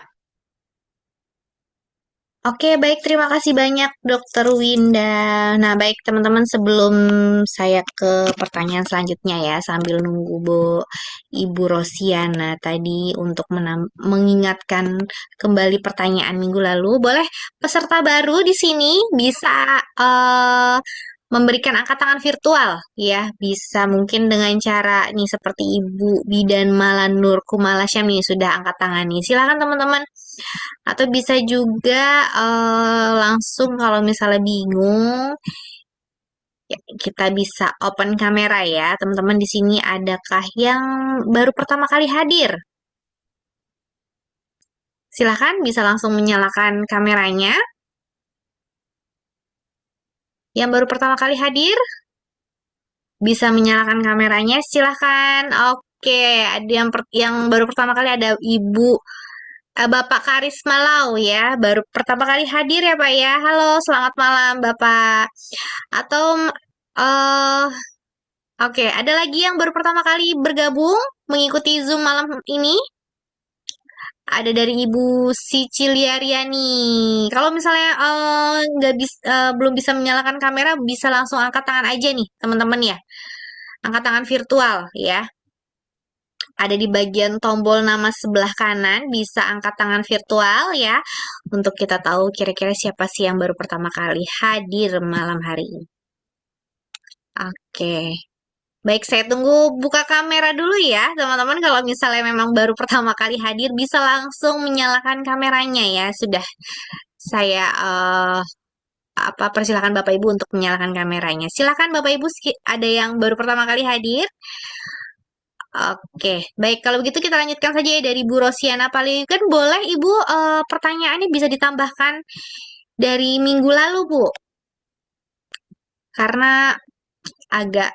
Oke, baik. Terima kasih banyak, Dokter Winda. Nah, baik teman-teman, sebelum saya ke pertanyaan selanjutnya ya, sambil nunggu Ibu Rosiana tadi untuk mengingatkan kembali pertanyaan minggu lalu, boleh peserta baru di sini bisa memberikan angkat tangan virtual ya, bisa mungkin dengan cara nih seperti Ibu Bidan Malanur Kumalasyam nih sudah angkat tangan nih. Silakan teman-teman. Atau bisa juga langsung kalau misalnya bingung, ya, kita bisa open kamera ya. Teman-teman di sini adakah yang baru pertama kali hadir? Silahkan bisa langsung menyalakan kameranya. Yang baru pertama kali hadir bisa menyalakan kameranya. Silahkan. Oke, ada yang baru pertama kali ada Bapak Karisma Lau ya, baru pertama kali hadir ya Pak ya. Halo, selamat malam Bapak. Atau eh oke, ada lagi yang baru pertama kali bergabung mengikuti Zoom malam ini? Ada dari Ibu Sicilia Riani. Kalau misalnya nggak belum bisa menyalakan kamera, bisa langsung angkat tangan aja nih, teman-teman ya. Angkat tangan virtual ya. Ada di bagian tombol nama sebelah kanan, bisa angkat tangan virtual ya. Untuk kita tahu kira-kira siapa sih yang baru pertama kali hadir malam hari ini. Oke. Baik, saya tunggu buka kamera dulu ya, teman-teman. Kalau misalnya memang baru pertama kali hadir, bisa langsung menyalakan kameranya ya. Sudah saya persilakan Bapak Ibu untuk menyalakan kameranya. Silakan Bapak Ibu, ada yang baru pertama kali hadir. Oke, baik. Kalau begitu kita lanjutkan saja ya dari Bu Rosiana Paliukan. Boleh Ibu pertanyaannya bisa ditambahkan dari minggu lalu, Bu? Karena agak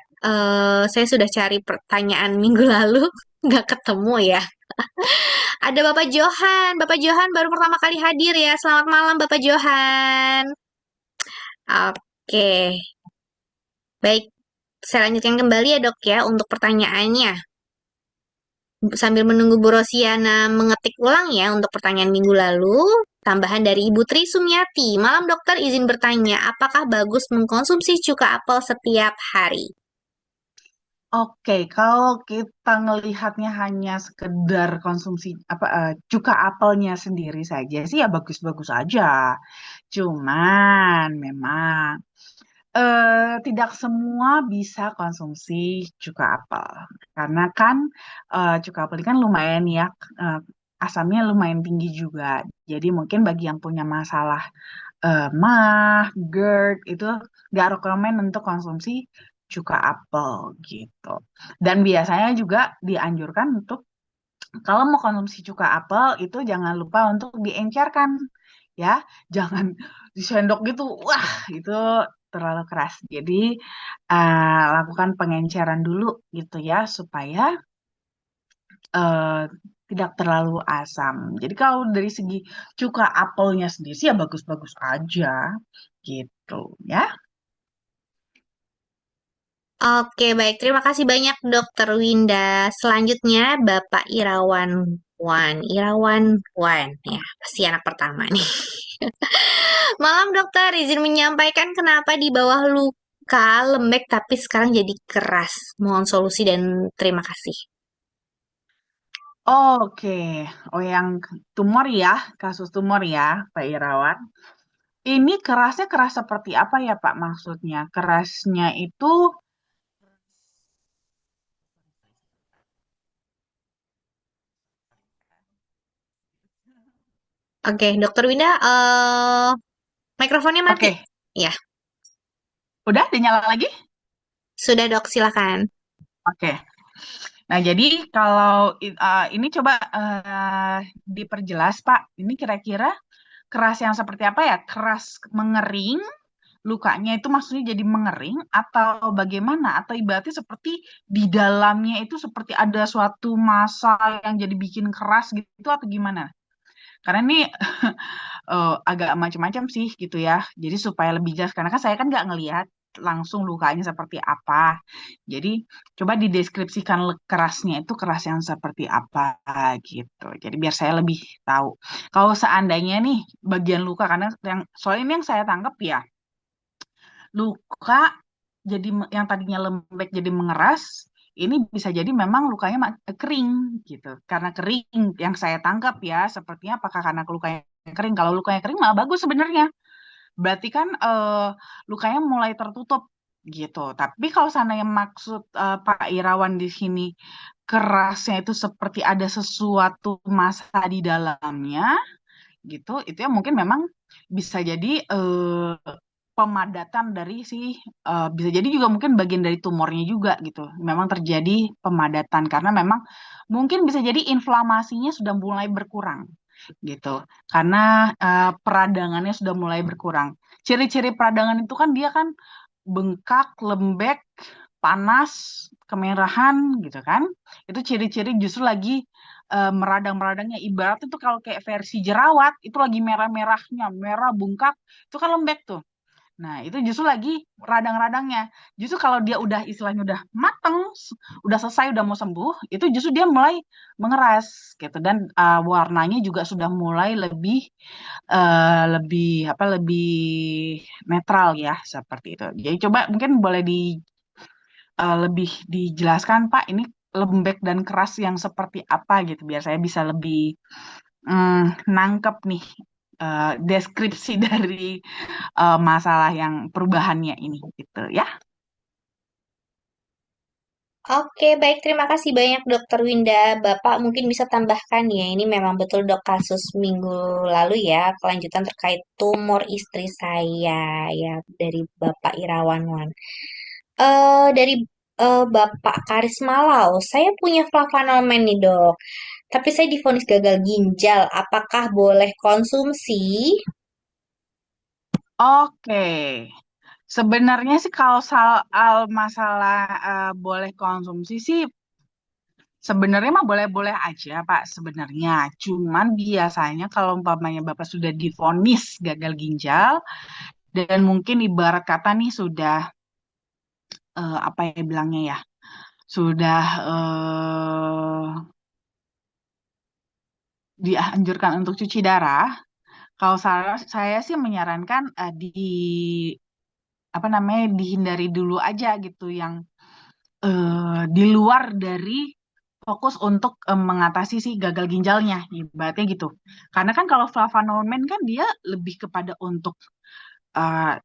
saya sudah cari pertanyaan minggu lalu, nggak ketemu ya. Ada Bapak Johan. Bapak Johan baru pertama kali hadir ya. Selamat malam Bapak Johan. Oke, baik. Saya lanjutkan kembali ya dok ya untuk pertanyaannya. Sambil menunggu Bu Rosiana mengetik ulang ya untuk pertanyaan minggu lalu. Tambahan dari Ibu Tri Sumiati. Malam dokter izin bertanya, apakah bagus mengkonsumsi cuka apel setiap hari? Oke, kalau kita ngelihatnya hanya sekedar konsumsi cuka apelnya sendiri saja sih ya bagus-bagus aja. Cuman memang tidak semua bisa konsumsi cuka apel. Karena kan cuka apel ini kan lumayan ya, eh, asamnya lumayan tinggi juga. Jadi mungkin bagi yang punya masalah GERD itu nggak rekomen untuk konsumsi cuka apel gitu. Dan biasanya juga dianjurkan untuk kalau mau konsumsi cuka apel itu jangan lupa untuk diencerkan ya, jangan disendok gitu. Wah, itu terlalu keras. Jadi lakukan pengenceran dulu gitu ya supaya eh, tidak terlalu asam. Jadi kalau dari segi cuka apelnya sendiri sih ya bagus-bagus aja gitu ya. Oke, baik. Terima kasih banyak Dokter Winda. Selanjutnya Bapak Irawan Wan. Irawan Wan. Ya, pasti anak pertama nih. Malam dokter, izin menyampaikan kenapa di bawah luka lembek tapi sekarang jadi keras. Mohon solusi dan terima kasih. Oke, oh yang tumor ya, kasus tumor ya, Pak Irawan. Ini kerasnya keras seperti apa ya Pak maksudnya? Kerasnya itu, Oke, Dokter Winda, mikrofonnya mati. oke, Ya, udah dinyala lagi? sudah dok, silakan. Oke. Nah, jadi kalau ini coba diperjelas Pak, ini kira-kira keras yang seperti apa ya? Keras mengering, lukanya itu maksudnya jadi mengering atau bagaimana? Atau ibaratnya seperti di dalamnya itu seperti ada suatu massa yang jadi bikin keras gitu atau gimana? Karena ini agak macam-macam sih gitu ya. Jadi supaya lebih jelas, karena kan saya kan nggak ngelihat langsung lukanya seperti apa. Jadi coba dideskripsikan kerasnya itu keras yang seperti apa gitu. Jadi biar saya lebih tahu. Kalau seandainya nih bagian luka, karena yang soal ini yang saya tangkap ya luka jadi yang tadinya lembek jadi mengeras, ini bisa jadi memang lukanya kering gitu. Karena kering yang saya tangkap ya, sepertinya apakah karena lukanya kering? Kalau lukanya kering malah bagus sebenarnya. Berarti kan lukanya mulai tertutup gitu. Tapi kalau seandainya maksud Pak Irawan di sini kerasnya itu seperti ada sesuatu massa di dalamnya gitu, itu ya mungkin memang bisa jadi pemadatan dari si bisa jadi juga mungkin bagian dari tumornya juga gitu. Memang terjadi pemadatan karena memang mungkin bisa jadi inflamasinya sudah mulai berkurang gitu. Karena peradangannya sudah mulai berkurang. Ciri-ciri peradangan itu kan dia kan bengkak, lembek, panas, kemerahan gitu kan. Itu ciri-ciri justru lagi meradang-meradangnya. Ibarat itu kalau kayak versi jerawat, itu lagi merah-merahnya, merah bengkak, itu kan lembek tuh. Nah, itu justru lagi radang-radangnya. Justru kalau dia udah istilahnya udah mateng, udah selesai, udah mau sembuh, itu justru dia mulai mengeras gitu dan warnanya juga sudah mulai lebih apa lebih netral ya seperti itu. Jadi coba mungkin boleh lebih dijelaskan Pak, ini lembek dan keras yang seperti apa gitu biar saya bisa lebih nangkep nih deskripsi dari masalah yang perubahannya ini gitu ya. Oke, baik. Terima kasih banyak Dokter Winda. Bapak mungkin bisa tambahkan ya, ini memang betul dok kasus minggu lalu ya, kelanjutan terkait tumor istri saya ya dari Bapak Irawan Wan. Dari Bapak Karismalau, saya punya flavanomen nih dok, tapi saya divonis gagal ginjal. Apakah boleh konsumsi? Oke. Sebenarnya sih kalau soal masalah boleh konsumsi sih sebenarnya mah boleh-boleh aja Pak sebenarnya. Cuman biasanya kalau umpamanya Bapak sudah divonis gagal ginjal dan mungkin ibarat kata nih sudah apa ya bilangnya ya, sudah dianjurkan untuk cuci darah. Kalau saya sih menyarankan apa namanya dihindari dulu aja gitu yang di luar dari fokus untuk mengatasi si gagal ginjalnya, ibaratnya gitu. Karena kan kalau flavonomen kan dia lebih kepada untuk eh,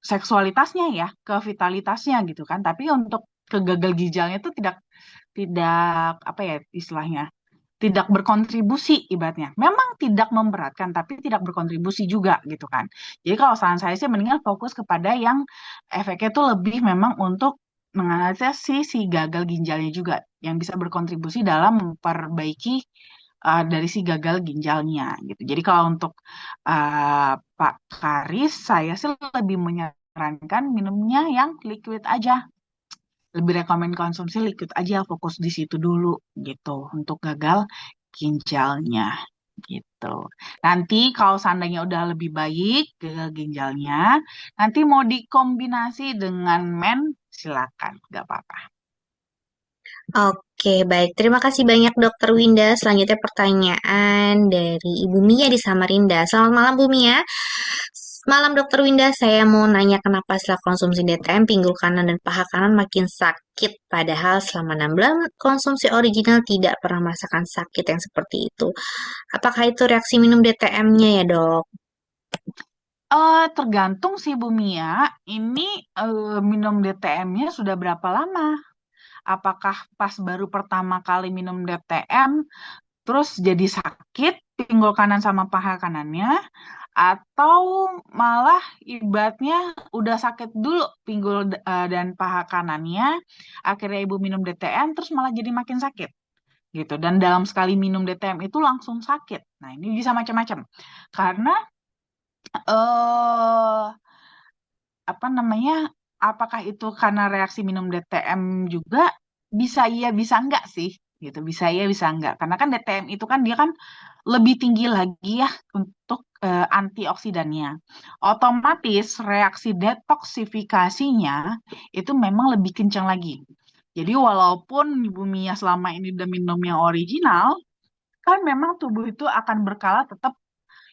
seksualitasnya ya, ke vitalitasnya gitu kan. Tapi untuk ke gagal ginjalnya itu tidak tidak apa ya istilahnya, tidak berkontribusi ibaratnya. Memang tidak memberatkan tapi tidak berkontribusi juga gitu kan. Jadi kalau saran saya sih mendingan fokus kepada yang efeknya tuh lebih memang untuk mengatasi si gagal ginjalnya juga yang bisa berkontribusi dalam memperbaiki dari si gagal ginjalnya gitu. Jadi kalau untuk Pak Karis, saya sih lebih menyarankan minumnya yang liquid aja. Lebih rekomen konsumsi liquid aja, fokus di situ dulu gitu untuk gagal ginjalnya gitu. Nanti kalau seandainya udah lebih baik gagal ginjalnya, nanti mau dikombinasi dengan men, silakan, nggak apa-apa. Oke, baik. Terima kasih banyak Dokter Winda. Selanjutnya pertanyaan dari Ibu Mia di Samarinda. Selamat malam Bu Mia. Malam Dokter Winda, saya mau nanya kenapa setelah konsumsi DTM pinggul kanan dan paha kanan makin sakit, padahal selama 6 bulan konsumsi original tidak pernah merasakan sakit yang seperti itu. Apakah itu reaksi minum DTM-nya ya dok? Tergantung sih Bu Mia, ini minum DTM-nya sudah berapa lama? Apakah pas baru pertama kali minum DTM terus jadi sakit pinggul kanan sama paha kanannya, atau malah ibaratnya udah sakit dulu pinggul dan paha kanannya, akhirnya ibu minum DTM terus malah jadi makin sakit gitu. Dan dalam sekali minum DTM itu langsung sakit. Nah, ini bisa macam-macam. Karena eh apa namanya? Apakah itu karena reaksi minum DTM juga? Bisa iya, bisa enggak sih, gitu. Bisa iya, bisa enggak. Karena kan DTM itu kan dia kan lebih tinggi lagi ya untuk antioksidannya. Otomatis reaksi detoksifikasinya itu memang lebih kencang lagi. Jadi walaupun Ibu Mia selama ini udah minum yang original, kan memang tubuh itu akan berkala tetap.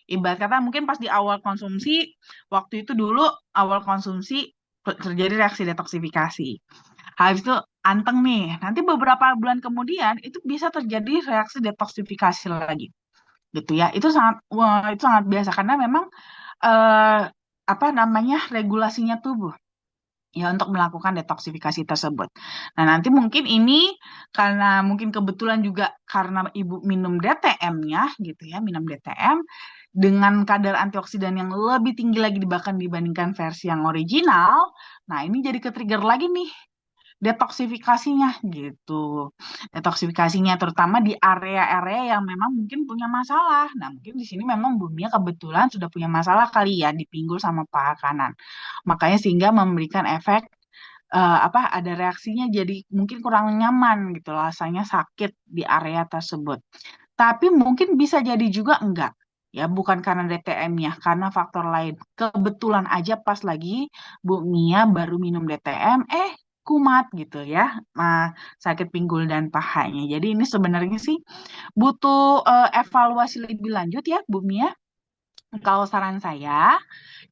Ibarat kata mungkin pas di awal konsumsi, waktu itu dulu awal konsumsi terjadi reaksi detoksifikasi. Habis itu anteng nih, nanti beberapa bulan kemudian itu bisa terjadi reaksi detoksifikasi lagi, gitu ya. Itu sangat, wah, itu sangat biasa karena memang eh, apa namanya regulasinya tubuh ya untuk melakukan detoksifikasi tersebut. Nah, nanti mungkin ini karena mungkin kebetulan juga karena ibu minum DTM-nya gitu ya, minum DTM dengan kadar antioksidan yang lebih tinggi lagi bahkan dibandingkan versi yang original. Nah, ini jadi ke-trigger lagi nih detoksifikasinya gitu. Detoksifikasinya terutama di area-area yang memang mungkin punya masalah. Nah, mungkin di sini memang bumbunya kebetulan sudah punya masalah kali ya di pinggul sama paha kanan. Makanya sehingga memberikan efek apa ada reaksinya jadi mungkin kurang nyaman gitu rasanya sakit di area tersebut. Tapi mungkin bisa jadi juga enggak. Ya, bukan karena DTM-nya, karena faktor lain. Kebetulan aja pas lagi Bu Mia baru minum DTM, kumat gitu ya, nah, sakit pinggul dan pahanya. Jadi ini sebenarnya sih butuh evaluasi lebih lanjut ya, Bu Mia. Kalau saran saya,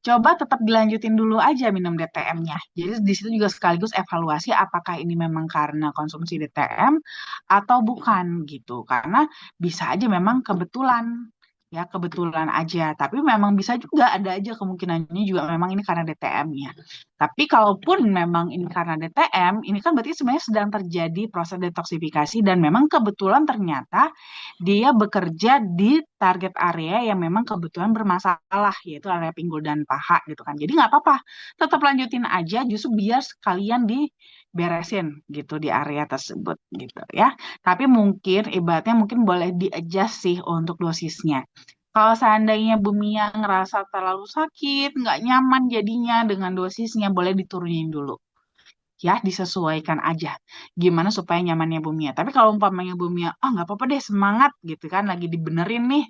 coba tetap dilanjutin dulu aja minum DTM-nya. Jadi di situ juga sekaligus evaluasi apakah ini memang karena konsumsi DTM atau bukan gitu. Karena bisa aja memang kebetulan ya kebetulan aja. Tapi memang bisa juga ada aja kemungkinannya juga memang ini karena DTM-nya. Tapi kalaupun memang ini karena DTM, ini kan berarti sebenarnya sedang terjadi proses detoksifikasi dan memang kebetulan ternyata dia bekerja di target area yang memang kebetulan bermasalah, yaitu area pinggul dan paha gitu kan. Jadi nggak apa-apa, tetap lanjutin aja, justru biar sekalian diberesin gitu di area tersebut gitu ya. Tapi mungkin ibaratnya mungkin boleh di-adjust sih untuk dosisnya. Kalau seandainya Bumi yang ngerasa terlalu sakit, nggak nyaman jadinya dengan dosisnya, boleh diturunin dulu ya disesuaikan aja gimana supaya nyamannya Bumia. Tapi kalau umpamanya Bumia, oh nggak apa-apa deh semangat gitu kan lagi dibenerin nih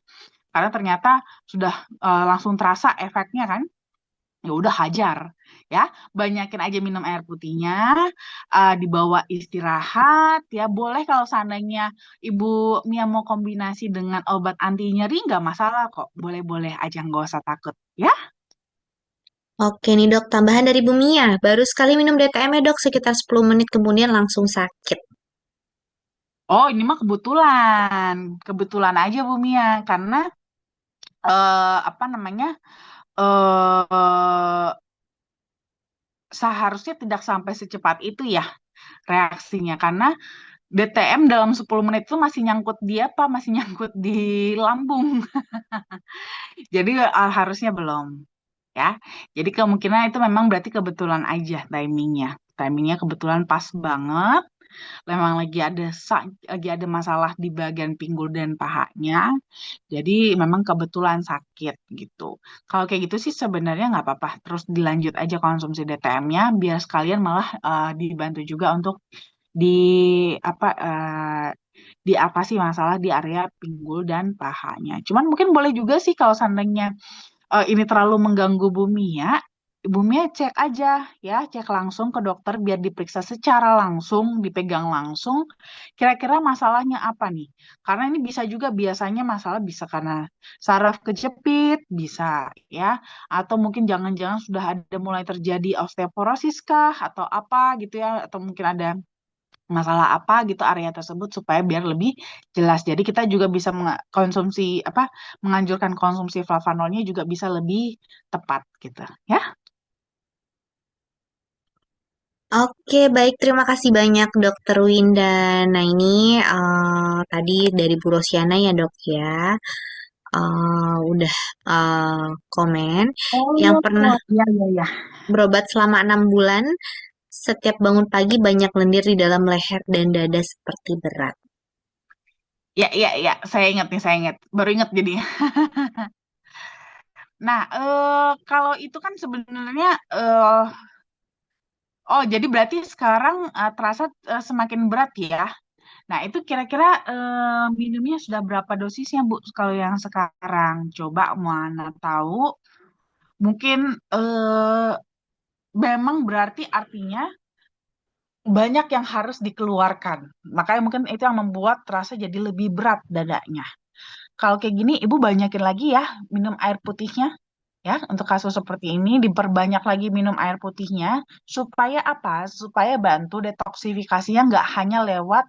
karena ternyata sudah langsung terasa efeknya kan. ya udah hajar ya, banyakin aja minum air putihnya, dibawa istirahat ya. Boleh kalau seandainya Ibu Mia mau kombinasi dengan obat anti nyeri nggak masalah kok, boleh-boleh aja, nggak usah takut ya. Oke nih dok, tambahan dari Bu Mia. Baru sekali minum DTM ya dok, sekitar 10 menit kemudian langsung sakit. Oh, ini mah kebetulan, kebetulan aja Bu Mia, karena apa namanya, eh seharusnya tidak sampai secepat itu ya reaksinya, karena DTM dalam 10 menit itu masih nyangkut di apa? Masih nyangkut di lambung. Jadi harusnya belum ya. Jadi kemungkinan itu memang berarti kebetulan aja timingnya. Timingnya kebetulan pas banget. Memang lagi ada masalah di bagian pinggul dan pahanya. Jadi memang kebetulan sakit gitu. Kalau kayak gitu sih sebenarnya nggak apa-apa. Terus dilanjut aja konsumsi DTM-nya, biar sekalian malah dibantu juga untuk di apa diatasi masalah di area pinggul dan pahanya. Cuman mungkin boleh juga sih kalau seandainya ini terlalu mengganggu Bumi ya, Bumi ya cek aja ya, cek langsung ke dokter biar diperiksa secara langsung, dipegang langsung. Kira-kira masalahnya apa nih? Karena ini bisa juga, biasanya masalah bisa karena saraf kejepit, bisa ya, atau mungkin jangan-jangan sudah ada mulai terjadi osteoporosis kah atau apa gitu ya, atau mungkin ada masalah apa gitu area tersebut, supaya biar lebih jelas. Jadi kita juga bisa konsumsi apa, menganjurkan konsumsi flavanolnya juga bisa lebih tepat gitu ya. Oke, baik. Terima kasih banyak Dokter Winda. Nah, ini tadi dari Bu Rosiana ya dok ya. Udah komen yang Oh, pernah iya iya iya. berobat selama 6 bulan. Setiap bangun pagi banyak lendir di dalam leher dan dada seperti berat. Ya iya iya, saya ingat nih, saya ingat. Baru ingat jadi. Nah, kalau itu kan sebenarnya oh jadi berarti sekarang terasa semakin berat ya. Nah, itu kira-kira minumnya sudah berapa dosisnya, Bu? Kalau yang sekarang, coba mana tahu. Mungkin memang berarti artinya banyak yang harus dikeluarkan. Makanya mungkin itu yang membuat terasa jadi lebih berat dadanya. Kalau kayak gini, Ibu banyakin lagi ya minum air putihnya. Ya, untuk kasus seperti ini diperbanyak lagi minum air putihnya, supaya apa? Supaya bantu detoksifikasinya nggak hanya lewat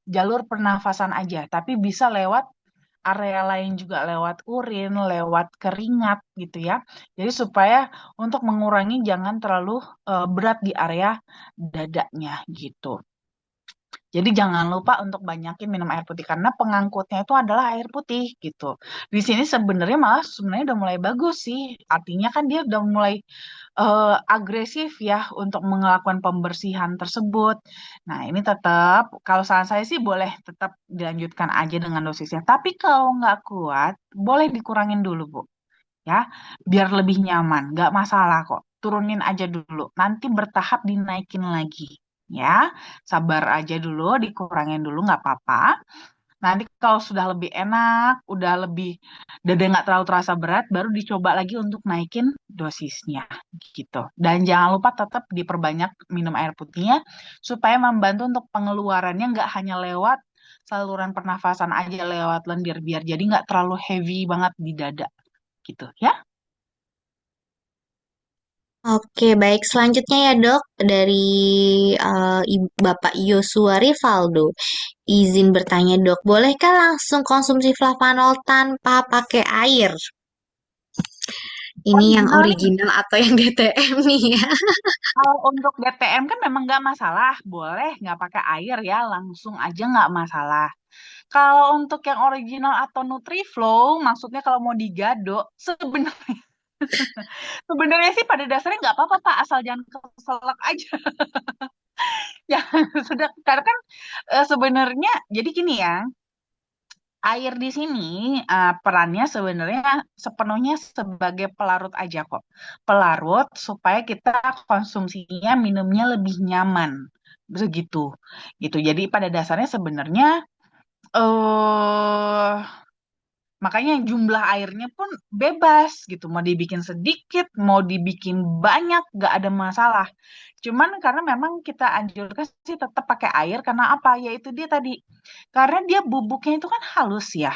jalur pernafasan aja, tapi bisa lewat area lain juga, lewat urin, lewat keringat gitu ya. Jadi supaya untuk mengurangi jangan terlalu berat di area dadanya gitu. Jadi jangan lupa untuk banyakin minum air putih, karena pengangkutnya itu adalah air putih gitu. Di sini sebenarnya malah sebenarnya udah mulai bagus sih. Artinya kan dia udah mulai agresif ya untuk melakukan pembersihan tersebut. Nah, ini tetap kalau saran saya sih boleh tetap dilanjutkan aja dengan dosisnya. Tapi kalau nggak kuat, boleh dikurangin dulu, Bu. Ya, biar lebih nyaman. Nggak masalah kok. Turunin aja dulu. Nanti bertahap dinaikin lagi. Ya, sabar aja dulu, dikurangin dulu nggak apa-apa. Nanti kalau sudah lebih enak, udah lebih dada nggak terlalu terasa berat, baru dicoba lagi untuk naikin dosisnya gitu. Dan jangan lupa tetap diperbanyak minum air putihnya supaya membantu untuk pengeluarannya, nggak hanya lewat saluran pernafasan aja, lewat lendir, biar jadi nggak terlalu heavy banget di dada gitu ya. Oke, baik. Selanjutnya ya dok, dari Bapak Yosua Rivaldo. Izin bertanya dok, bolehkah langsung konsumsi flavanol tanpa pakai air? Ini yang Original nih, original atau yang DTM nih ya? kalau untuk DTM kan memang nggak masalah, boleh nggak pakai air ya, langsung aja nggak masalah. Kalau untuk yang original atau Nutriflow, maksudnya kalau mau digado, sebenarnya sebenarnya sih pada dasarnya nggak apa-apa Pak, asal jangan keselak aja. Ya, sudah, karena kan sebenarnya jadi gini ya, air di sini perannya sebenarnya sepenuhnya sebagai pelarut aja kok. Pelarut supaya kita konsumsinya, minumnya lebih nyaman. Begitu. Gitu. Jadi pada dasarnya sebenarnya eh Makanya jumlah airnya pun bebas gitu. Mau dibikin sedikit, mau dibikin banyak, gak ada masalah. Cuman karena memang kita anjurkan sih tetap pakai air karena apa? Yaitu dia tadi. Karena dia bubuknya itu kan halus ya.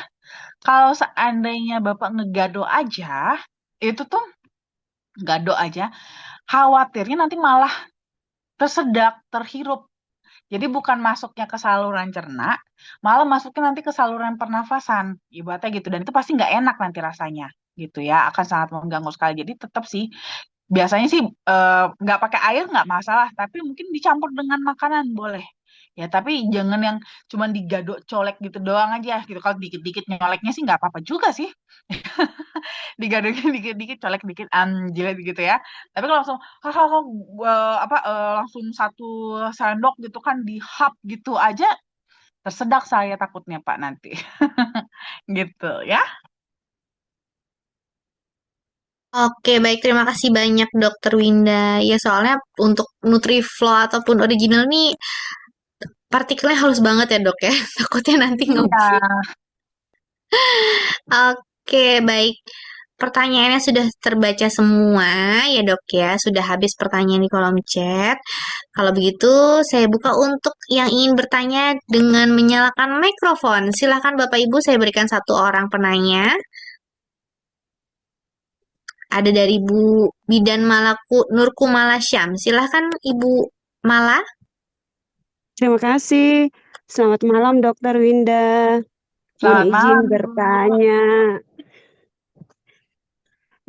Kalau seandainya Bapak ngegado aja, itu tuh gado aja, khawatirnya nanti malah tersedak, terhirup. Jadi bukan masuknya ke saluran cerna, malah masuknya nanti ke saluran pernafasan, ibaratnya gitu. Dan itu pasti nggak enak nanti rasanya, gitu ya. Akan sangat mengganggu sekali. Jadi tetap sih, biasanya sih nggak pakai air nggak masalah, tapi mungkin dicampur dengan makanan boleh. Ya, tapi jangan yang cuman digaduk colek gitu doang aja gitu. Kalau dikit-dikit nyoleknya sih nggak apa-apa juga sih. Digadokin dikit-dikit, colek dikit, jilat gitu ya. Tapi kalau langsung, hahaha, langsung satu sendok gitu kan dihap gitu aja, tersedak saya takutnya Pak nanti. Gitu ya. Oke, baik. Terima kasih banyak Dokter Winda. Ya, soalnya untuk Nutriflow ataupun original nih partikelnya halus banget ya, Dok ya. Takutnya nanti Iya. Oke, baik. Pertanyaannya sudah terbaca semua ya, Dok ya. Sudah habis pertanyaan di kolom chat. Kalau begitu, saya buka untuk yang ingin bertanya dengan menyalakan mikrofon. Silakan Bapak Ibu, saya berikan satu orang penanya. Ada dari Bu Bidan Malaku Nurkumala Syam. Silahkan Ibu Mala. Terima kasih. Selamat malam, Dokter Winda. Mohon Selamat izin malam, Bu. bertanya.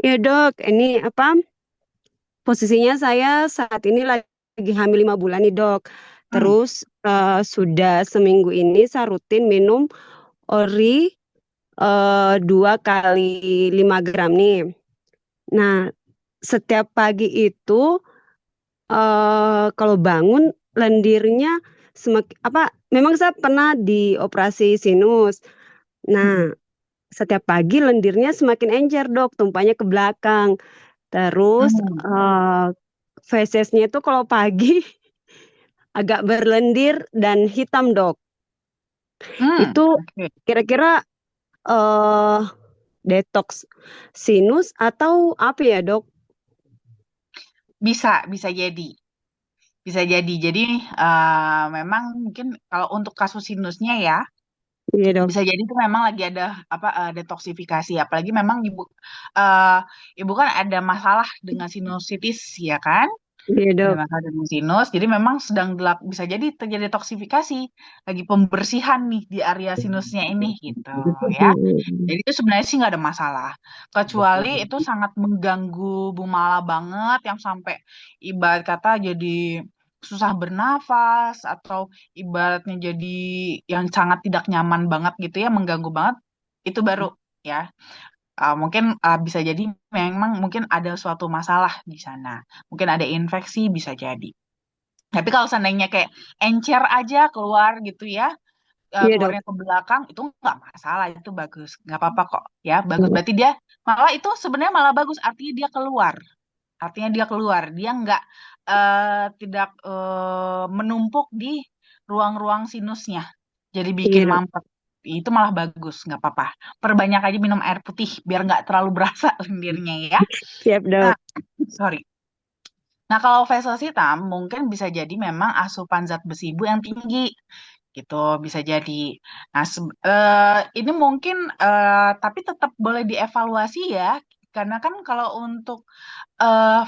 Ya, Dok, ini apa? Posisinya saya saat ini lagi hamil 5 bulan nih, Dok. Hmm. Terus sudah seminggu ini saya rutin minum ORI 2 kali 5 gram nih. Nah, setiap pagi itu kalau bangun lendirnya semakin apa? Memang saya pernah dioperasi sinus. Hmm. Nah, setiap pagi lendirnya semakin encer, Dok, tumpahnya ke belakang. Terus Hmm. fesesnya itu kalau pagi agak berlendir dan hitam, Dok. Hmm. Itu Oke. kira-kira eh detox sinus atau apa ya, Dok? Bisa, bisa jadi. Bisa jadi. Jadi memang mungkin kalau untuk kasus sinusnya ya, Iya, Dok. bisa jadi itu memang lagi ada apa detoksifikasi, apalagi memang eh, ibu kan ada masalah dengan sinusitis ya kan, Iya, ada Dok. masalah dengan sinus, jadi memang sedang bisa jadi terjadi detoksifikasi, lagi pembersihan nih di area sinusnya ini gitu ya. Jadi itu sebenarnya sih nggak ada masalah, kecuali itu sangat mengganggu Bu Mala banget yang sampai ibarat kata jadi susah bernafas atau ibaratnya jadi yang sangat tidak nyaman banget gitu ya, mengganggu banget, itu baru ya. Mungkin bisa jadi memang mungkin ada suatu masalah di sana. Mungkin ada infeksi bisa jadi. Tapi kalau seandainya kayak encer aja keluar gitu ya, Iya, Dok. keluarnya ke belakang itu nggak masalah, itu bagus, nggak apa-apa kok ya, bagus. Berarti dia malah itu sebenarnya malah bagus, artinya dia keluar, dia nggak tidak menumpuk di ruang-ruang sinusnya, jadi bikin Iya, Dok. mampet. Itu malah bagus, nggak apa-apa. Perbanyak aja minum air putih biar nggak terlalu berasa lendirnya ya. Siap, Nah, Dok. sorry. Nah, kalau vessels hitam mungkin bisa jadi memang asupan zat besi ibu yang tinggi gitu, bisa jadi. Nah, ini mungkin tapi tetap boleh dievaluasi ya, karena kan kalau untuk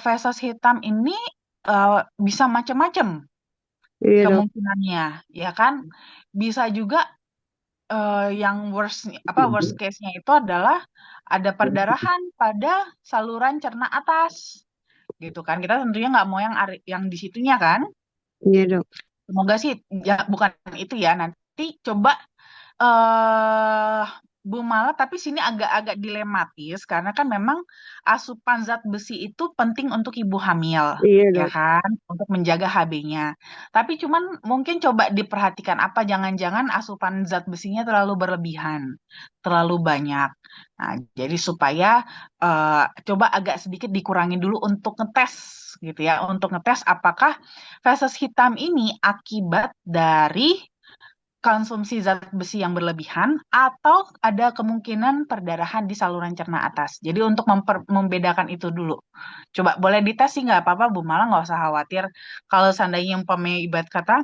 vessels hitam ini eh, bisa macam-macam Iya, Dok. kemungkinannya, ya kan? Bisa juga yang worst case-nya itu adalah ada perdarahan pada saluran cerna atas, gitu kan? Kita tentunya nggak mau yang di situnya kan? Iya, Dok. Semoga sih ya bukan itu ya. Nanti coba eh Bu Mala, tapi sini agak-agak dilematis karena kan memang asupan zat besi itu penting untuk ibu hamil, Iya, ya Dok. kan, untuk menjaga HB-nya. Tapi cuman mungkin coba diperhatikan apa jangan-jangan asupan zat besinya terlalu berlebihan, terlalu banyak. Nah, jadi supaya eh, coba agak sedikit dikurangin dulu untuk ngetes gitu ya, untuk ngetes apakah feses hitam ini akibat dari konsumsi zat besi yang berlebihan atau ada kemungkinan perdarahan di saluran cerna atas. Jadi untuk membedakan itu dulu. Coba boleh dites sih nggak apa-apa Bu Mala, nggak usah khawatir. Kalau seandainya umpamanya ibarat kata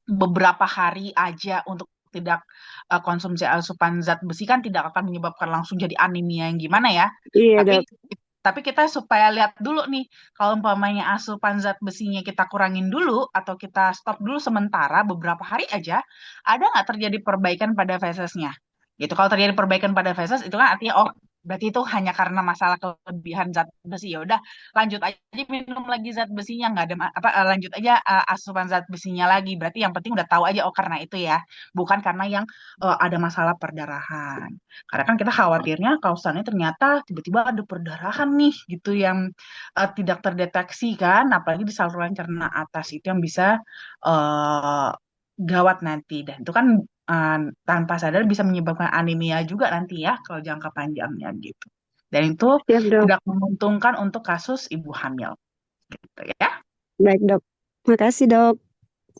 beberapa hari aja untuk tidak konsumsi asupan zat besi kan tidak akan menyebabkan langsung jadi anemia yang gimana ya. Iya, Tapi Dok. tapi kita supaya lihat dulu nih, kalau umpamanya asupan zat besinya kita kurangin dulu atau kita stop dulu sementara beberapa hari aja, ada nggak terjadi perbaikan pada fesesnya? Gitu. Kalau terjadi perbaikan pada feses itu kan artinya oh berarti itu hanya karena masalah kelebihan zat besi. Ya udah lanjut aja minum lagi zat besinya nggak ada lanjut aja asupan zat besinya lagi. Berarti yang penting udah tahu aja oh karena itu ya, bukan karena yang ada masalah perdarahan. Karena kan kita khawatirnya kausannya ternyata tiba-tiba ada perdarahan nih gitu yang tidak terdeteksi kan, apalagi di saluran cerna atas itu yang bisa eh, gawat nanti. Dan itu kan tanpa sadar bisa menyebabkan anemia juga nanti ya kalau jangka panjangnya gitu. Dan itu Siap, Dok. tidak menguntungkan untuk kasus ibu hamil gitu ya. Baik, Dok. Makasih, Dok.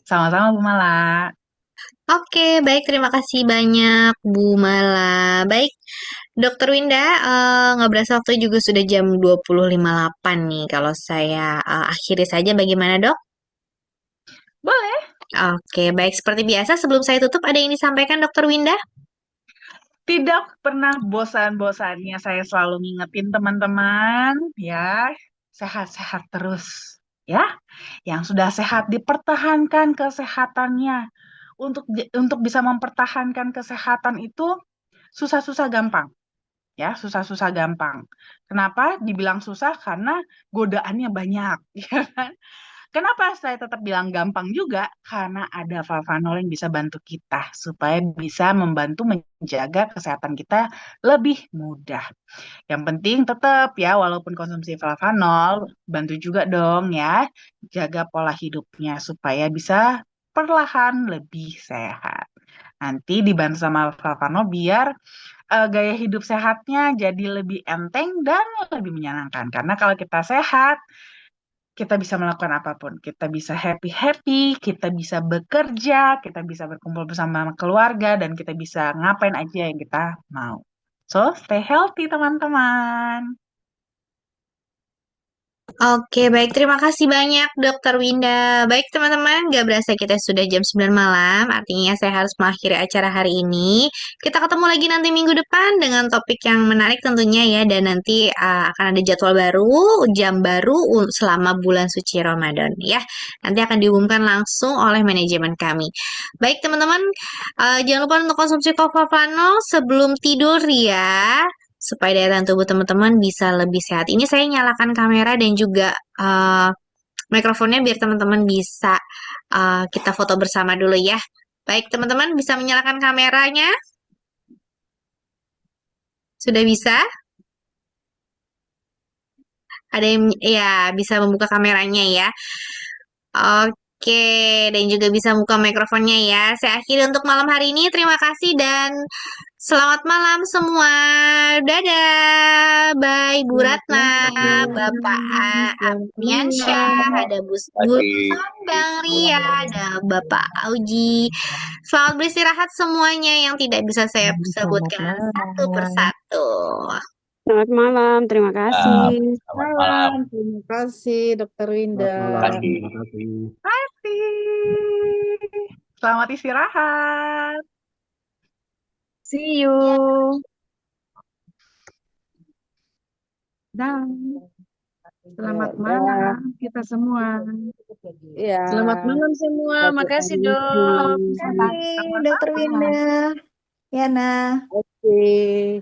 Sama-sama Bu Mala. Oke, baik. Terima kasih banyak, Bu Mala. Baik, Dokter Winda, nggak berasa waktu juga sudah jam 20.58 nih. Kalau saya akhiri saja, bagaimana, Dok? Boleh. Oke, baik. Seperti biasa, sebelum saya tutup, ada yang disampaikan, Dokter Winda? Tidak pernah bosan-bosannya saya selalu ngingetin teman-teman ya, sehat-sehat terus ya. Yang sudah sehat dipertahankan kesehatannya. Untuk bisa mempertahankan kesehatan itu susah-susah gampang ya, susah-susah gampang. Kenapa dibilang susah? Karena godaannya banyak ya kan. Kenapa saya tetap bilang gampang juga? Karena ada Valvanol yang bisa bantu kita supaya bisa membantu menjaga kesehatan kita lebih mudah. Yang penting tetap ya, walaupun konsumsi Valvanol, bantu juga dong ya, jaga pola hidupnya supaya bisa perlahan lebih sehat. Nanti dibantu sama Valvanol biar gaya hidup sehatnya jadi lebih enteng dan lebih menyenangkan. Karena kalau kita sehat, kita bisa melakukan apapun. Kita bisa happy-happy, kita bisa bekerja, kita bisa berkumpul bersama keluarga, dan kita bisa ngapain aja yang kita mau. So, stay healthy teman-teman. Oke, baik. Terima kasih banyak, Dokter Winda. Baik, teman-teman. Gak berasa kita sudah jam 9 malam. Artinya saya harus mengakhiri acara hari ini. Kita ketemu lagi nanti minggu depan dengan topik yang menarik tentunya ya. Dan nanti akan ada jadwal baru, jam baru selama bulan suci Ramadan ya. Nanti akan diumumkan langsung oleh manajemen kami. Baik, teman-teman. Jangan lupa untuk konsumsi Kofaplanol sebelum tidur ya supaya daya tahan tubuh teman-teman bisa lebih sehat. Ini saya nyalakan kamera dan juga mikrofonnya biar teman-teman bisa kita foto bersama dulu ya. Baik, teman-teman bisa menyalakan kameranya? Sudah bisa? Ada yang ya bisa membuka kameranya ya. Oke, dan juga bisa buka mikrofonnya ya. Saya akhiri untuk malam hari ini. Terima kasih dan selamat malam semua. Dadah. Bye Bu Selamat Ratna, Bapak malam. Selamat Armiansyah, malam. ada Bu Pagi. Bang Ria, ada Bapak Auji. Selamat beristirahat semuanya yang tidak bisa saya Selamat sebutkan satu malam. persatu. Selamat malam. Terima kasih. Selamat malam. Terima kasih Dokter Winda. Terima kasih. Terima kasih. Pasti. Selamat istirahat. See you. Dan selamat malam kita semua. Ya. Selamat malam semua. Makasih dok. Assalamualaikum. Sama-sama. Dokter Winda, Yana. Oke.